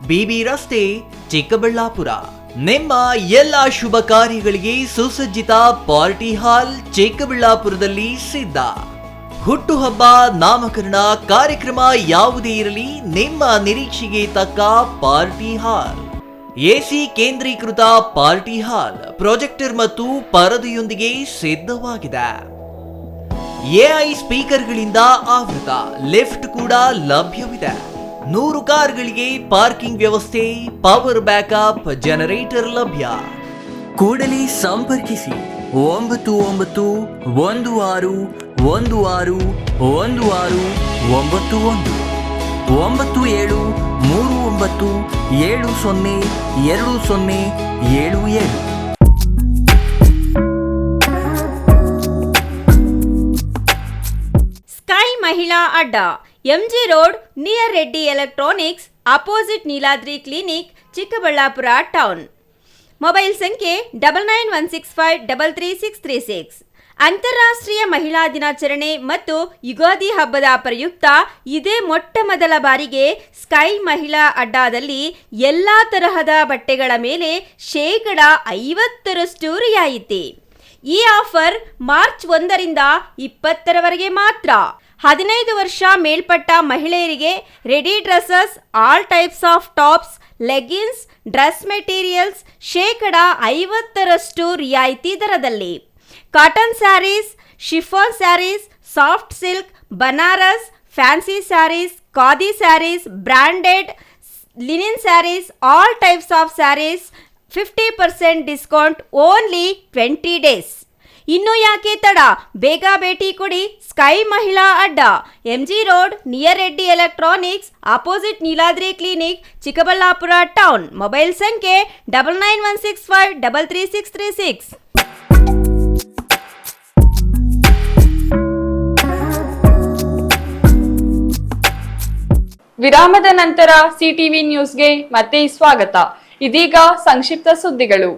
ಬಿಬಿ ರಸ್ತೆ, ಚಿಕ್ಕಬಳ್ಳಾಪುರ. ನಿಮ್ಮ ಎಲ್ಲ ಶುಭ ಕಾರ್ಯಗಳಿಗೆ ಸುಸಜ್ಜಿತ ಪಾರ್ಟಿ ಹಾಲ್ ಚಿಕ್ಕಬಳ್ಳಾಪುರದಲ್ಲಿ ಸಿದ್ಧ. ಹುಟ್ಟುಹಬ್ಬ, ನಾಮಕರಣ, ಕಾರ್ಯಕ್ರಮ ಯಾವುದೇ ಇರಲಿ, ನಿಮ್ಮ ನಿರೀಕ್ಷೆಗೆ ತಕ್ಕ ಪಾರ್ಟಿ ಹಾಲ್. ಎಸಿ ಕೇಂದ್ರೀಕೃತ ಪಾರ್ಟಿ ಹಾಲ್, ಪ್ರೊಜೆಕ್ಟರ್ ಮತ್ತು ಪರದೆಯೊಂದಿಗೆ ಸಿದ್ಧವಾಗಿದೆ. ಎಐ ಸ್ಪೀಕರ್ಗಳಿಂದ ಆವೃತ, ಲಿಫ್ಟ್ ಕೂಡ ಲಭ್ಯವಿದೆ. 100 ಕಾರ್ಗಳಿಗೆ ಪಾರ್ಕಿಂಗ್ ವ್ಯವಸ್ಥೆ, ಪವರ್ ಬ್ಯಾಕಪ್, ಜನರೇಟರ್ ಲಭ್ಯ. ಕೂಡಲೇ ಸಂಪರ್ಕಿಸಿ 9916161691 9739702077. Sky Mahila Adda, MG road, near Reddy electronics, opposite Neeladri clinic, Chikkaballapur town. Mobile ಸಂಖ್ಯೆ 9916533636. ಅಂತಾರಾಷ್ಟ್ರೀಯ ಮಹಿಳಾ ದಿನಾಚರಣೆ ಮತ್ತು ಯುಗಾದಿ ಹಬ್ಬದ ಪ್ರಯುಕ್ತ ಇದೇ ಮೊಟ್ಟ ಮೊದಲ ಬಾರಿಗೆ ಸ್ಕೈ ಮಹಿಳಾ ಅಡ್ಡಾದಲ್ಲಿ ಎಲ್ಲ ತರಹದ ಬಟ್ಟೆಗಳ ಮೇಲೆ 50% ರಿಯಾಯಿತಿ. ಈ ಆಫರ್ ಮಾರ್ಚ್ 1ರಿಂದ 20ರವರೆಗೆ ಮಾತ್ರ. 15 ವರ್ಷ ಮೇಲ್ಪಟ್ಟ ಮಹಿಳೆಯರಿಗೆ ready dresses, all types of tops, leggings, dress materials 50% ರಿಯಾಯಿತಿ ದರದಲ್ಲಿ. Cotton sarees, chiffon sarees, soft silk, Banaras, fancy sarees, khadi sarees, branded linen sarees, all types of sarees 50% discount only 20 days. ಇನ್ನು ಯಾಕೆ ತಡ, ಬೇಗ ಭೇಟಿ ಕೊಡಿ. Sky Mahila Adda, MG road, near Reddy electronics, opposite Neeladri clinic, Chikkaballapur town. Mobile ಸಂಖ್ಯೆ 9916533636. ವಿರಾಮದ ನಂತರ ಸಿಟಿವಿ ನ್ಯೂಸ್ಗೆ ಮತ್ತೆ ಸ್ವಾಗತ. ಇದೀಗ ಸಂಕ್ಷಿಪ್ತ ಸುದ್ದಿಗಳು.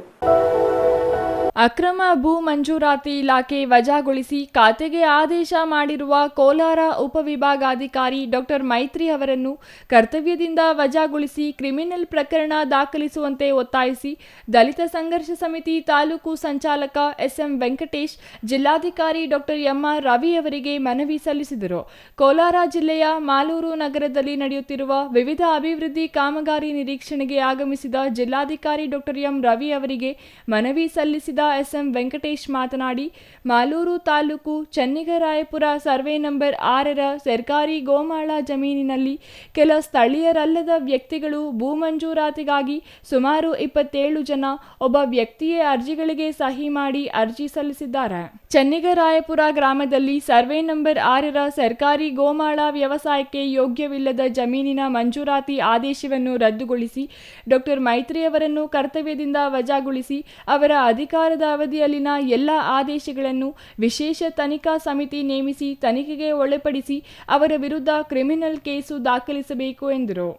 ಅಕ್ರಮ ಭೂ ಮಂಜೂರಾತಿ ಇಲಾಖೆ ವಜಾಗೊಳಿಸಿ ಖಾತೆಗೆ ಆದೇಶ ಮಾಡಿರುವ ಕೋಲಾರ ಉಪವಿಭಾಗಾಧಿಕಾರಿ ಡಾಕ್ಟರ್ ಮೈತ್ರಿ ಅವರನ್ನು ಕರ್ತವ್ಯದಿಂದ ವಜಾಗೊಳಿಸಿ ಕ್ರಿಮಿನಲ್ ಪ್ರಕರಣ ದಾಖಲಿಸುವಂತೆ ಒತ್ತಾಯಿಸಿ ದಲಿತ ಸಂಘರ್ಷ ಸಮಿತಿ ತಾಲೂಕು ಸಂಚಾಲಕ ಎಸ್ಎಂ ವೆಂಕಟೇಶ್ ಜಿಲ್ಲಾಧಿಕಾರಿ ಡಾಕ್ಟರ್ ಎಂಆರ್ ರವಿ ಅವರಿಗೆ ಮನವಿ ಸಲ್ಲಿಸಿದರು. ಕೋಲಾರ ಜಿಲ್ಲೆಯ ಮಾಲೂರು ನಗರದಲ್ಲಿ ನಡೆಯುತ್ತಿರುವ ವಿವಿಧ ಅಭಿವೃದ್ಧಿ ಕಾಮಗಾರಿ ನಿರೀಕ್ಷಣೆಗೆ ಆಗಮಿಸಿದ ಜಿಲ್ಲಾಧಿಕಾರಿ ಡಾಕ್ಟರ್ ಎಂ ರವಿ ಅವರಿಗೆ ಮನವಿ ಸಲ್ಲಿಸಿದ ಎಸ್ಎಂ ವೆಂಕಟೇಶ್ ಮಾತನಾಡಿ, ಮಾಲೂರು ತಾಲೂಕು ಚೆನ್ನಿಗರಾಯಪುರ ಸರ್ವೆ ನಂಬರ್ 6ರ ಸರ್ಕಾರಿ ಗೋಮಾಳ ಜಮೀನಿನಲ್ಲಿ ಕೆಲ ಸ್ಥಳೀಯರಲ್ಲದ ವ್ಯಕ್ತಿಗಳು ಭೂ ಮಂಜೂರಾತಿಗಾಗಿ ಸುಮಾರು 27 ಜನ ಒಬ್ಬ ವ್ಯಕ್ತಿಯೇ ಅರ್ಜಿಗಳಿಗೆ ಸಹಿ ಮಾಡಿ ಅರ್ಜಿ ಸಲ್ಲಿಸಿದ್ದಾರೆ. ಚೆನ್ನಿಗರಾಯಪುರ ಗ್ರಾಮದಲ್ಲಿ ಸರ್ವೆ ನಂಬರ್ 6ರ ಸರ್ಕಾರಿ ಗೋಮಾಳ ವ್ಯವಸಾಯಕ್ಕೆ ಯೋಗ್ಯವಿಲ್ಲದ ಜಮೀನಿನ ಮಂಜೂರಾತಿ ಆದೇಶವನ್ನು ರದ್ದುಗೊಳಿಸಿ ಡಾಕ್ಟರ್ ಮೈತ್ರಿ ಅವರನ್ನು ಕರ್ತವ್ಯದಿಂದ ವಜಾಗೊಳಿಸಿ ಅವರ ಅಧಿಕಾರದ ಅವಧಿಯಲ್ಲಿನ ಎಲ್ಲ ಆದೇಶಗಳನ್ನು ವಿಶೇಷ ತನಿಖಾ ಸಮಿತಿ ನೇಮಿಸಿ ತನಿಖೆಗೆ ಒಳಪಡಿಸಿ ಅವರ ವಿರುದ್ಧ ಕ್ರಿಮಿನಲ್ ಕೇಸು ದಾಖಲಿಸಬೇಕು ಎಂದರು.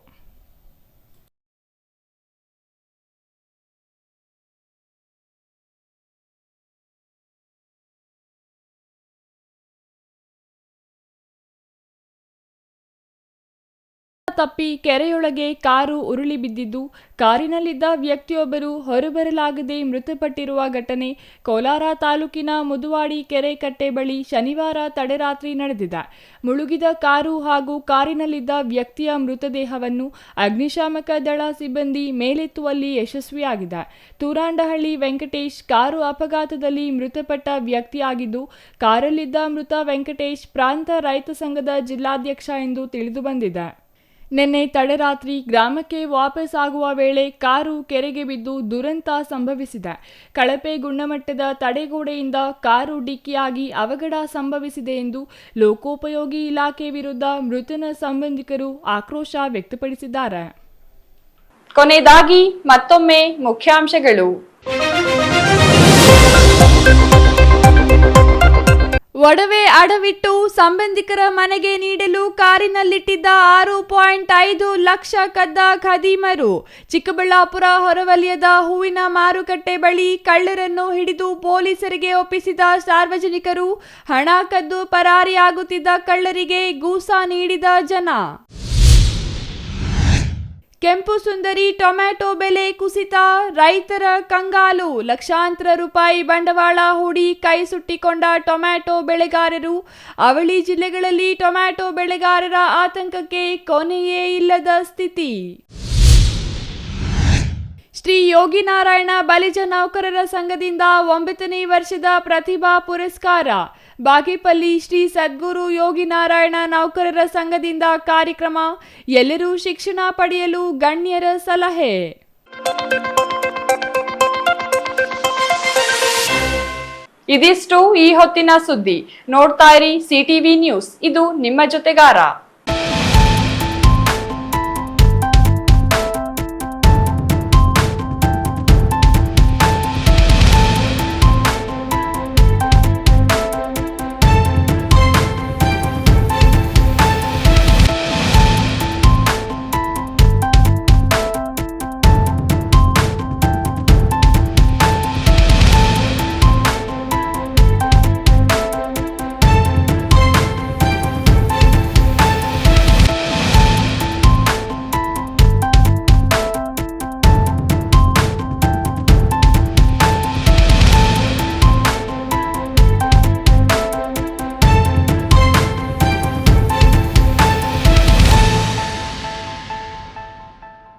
ತಪ್ಪಿ ಕೆರೆಯೊಳಗೆ ಕಾರು ಉರುಳಿ ಬಿದ್ದಿದ್ದು ಕಾರಿನಲ್ಲಿದ್ದ ವ್ಯಕ್ತಿಯೊಬ್ಬರು ಹೊರಬರಲಾಗದೆ ಮೃತಪಟ್ಟಿರುವ ಘಟನೆ ಕೋಲಾರ ತಾಲೂಕಿನ ಮುದುವಾಡಿ ಕೆರೆ ಕಟ್ಟೆ ಬಳಿ ಶನಿವಾರ ತಡರಾತ್ರಿ ನಡೆದಿದೆ. ಮುಳುಗಿದ ಕಾರು ಹಾಗೂ ಕಾರಿನಲ್ಲಿದ್ದ ವ್ಯಕ್ತಿಯ ಮೃತದೇಹವನ್ನು ಅಗ್ನಿಶಾಮಕ ದಳ ಸಿಬ್ಬಂದಿ ಮೇಲೆತ್ತುವಲ್ಲಿ ಯಶಸ್ವಿಯಾಗಿದೆ. ತೂರಾಂಡಹಳ್ಳಿ ವೆಂಕಟೇಶ್ ಕಾರು ಅಪಘಾತದಲ್ಲಿ ಮೃತಪಟ್ಟ ವ್ಯಕ್ತಿಯಾಗಿದ್ದು, ಕಾರಲ್ಲಿದ್ದ ಮೃತ ವೆಂಕಟೇಶ್ ಪ್ರಾಂತ ರೈತ ಸಂಘದ ಜಿಲ್ಲಾಧ್ಯಕ್ಷ ಎಂದು ತಿಳಿದು ಬಂದಿದೆ. ನಿನ್ನೆ ತಡರಾತ್ರಿ ಗ್ರಾಮಕ್ಕೆ ವಾಪಸ್ ಆಗುವ ವೇಳೆ ಕಾರು ಕೆರೆಗೆ ಬಿದ್ದು ದುರಂತ ಸಂಭವಿಸಿದೆ. ಕಳಪೆ ಗುಣಮಟ್ಟದ ತಡೆಗೋಡೆಯಿಂದ ಕಾರು ಡಿಕ್ಕಿಯಾಗಿ ಅವಘಡ ಸಂಭವಿಸಿದೆ ಎಂದು ಲೋಕೋಪಯೋಗಿ ಇಲಾಖೆ ವಿರುದ್ಧ ಮೃತನ ಸಂಬಂಧಿಕರು ಆಕ್ರೋಶ ವ್ಯಕ್ತಪಡಿಸಿದ್ದಾರೆ. ಕೊನೆಯದಾಗಿ ಮತ್ತೊಮ್ಮೆ ಮುಖ್ಯಾಂಶಗಳು. ಒಡವೆ ಅಡವಿಟ್ಟು ಸಂಬಂಧಿಕರ ಮನೆಗೆ ನೀಡಲು ಕಾರಿನಲ್ಲಿಟ್ಟಿದ್ದ 6.5 ಲಕ್ಷ ಕದ್ದ ಖದೀಮರು. ಚಿಕ್ಕಬಳ್ಳಾಪುರ ಹೊರವಲಯದ ಹೂವಿನ ಮಾರುಕಟ್ಟೆ ಬಳಿ ಕಳ್ಳರನ್ನು ಹಿಡಿದು ಪೊಲೀಸರಿಗೆ ಒಪ್ಪಿಸಿದ ಸಾರ್ವಜನಿಕರು. ಹಣ ಕದ್ದು ಪರಾರಿಯಾಗುತ್ತಿದ್ದ ಕಳ್ಳರಿಗೆ ಗೂಸ ನೀಡಿದ ಜನ. ಕೆಂಪು ಸುಂದರಿ ಟೊಮ್ಯಾಟೊ ಬೆಲೆ ಕುಸಿತ, ರೈತರ ಕಂಗಾಲು. ಲಕ್ಷಾಂತರ ರೂಪಾಯಿ ಬಂಡವಾಳ ಹೂಡಿ ಕೈ ಸುಟ್ಟಿಕೊಂಡ ಟೊಮ್ಯಾಟೊ ಬೆಳೆಗಾರರು. ಅವಳಿ ಜಿಲ್ಲೆಗಳಲ್ಲಿ ಟೊಮ್ಯಾಟೊ ಬೆಳೆಗಾರರ ಆತಂಕಕ್ಕೆ ಕೊನೆಯೇ ಇಲ್ಲದ ಸ್ಥಿತಿ. ಶ್ರೀ ಯೋಗಿನಾರಾಯಣ ಬಲಿಜ ನೌಕರರ ಸಂಘದಿಂದ 9ನೇ ವರ್ಷದ ಪ್ರತಿಭಾ ಪುರಸ್ಕಾರ. ಬಾಗೇಪಲ್ಲಿ ಶ್ರೀ ಸದ್ಗುರು ಯೋಗಿನಾರಾಯಣ ನೌಕರರ ಸಂಘದಿಂದ ಕಾರ್ಯಕ್ರಮ. ಎಲ್ಲರೂ ಶಿಕ್ಷಣ ಪಡೆಯಲು ಗಣ್ಯರ ಸಲಹೆ. ಇದಿಷ್ಟು ಈ ಹೊತ್ತಿನ ಸುದ್ದಿ. ನೋಡ್ತಾ ಇರಿ ಸಿಟಿವಿ ನ್ಯೂಸ್, ಇದು ನಿಮ್ಮ ಜೊತೆಗಾರ.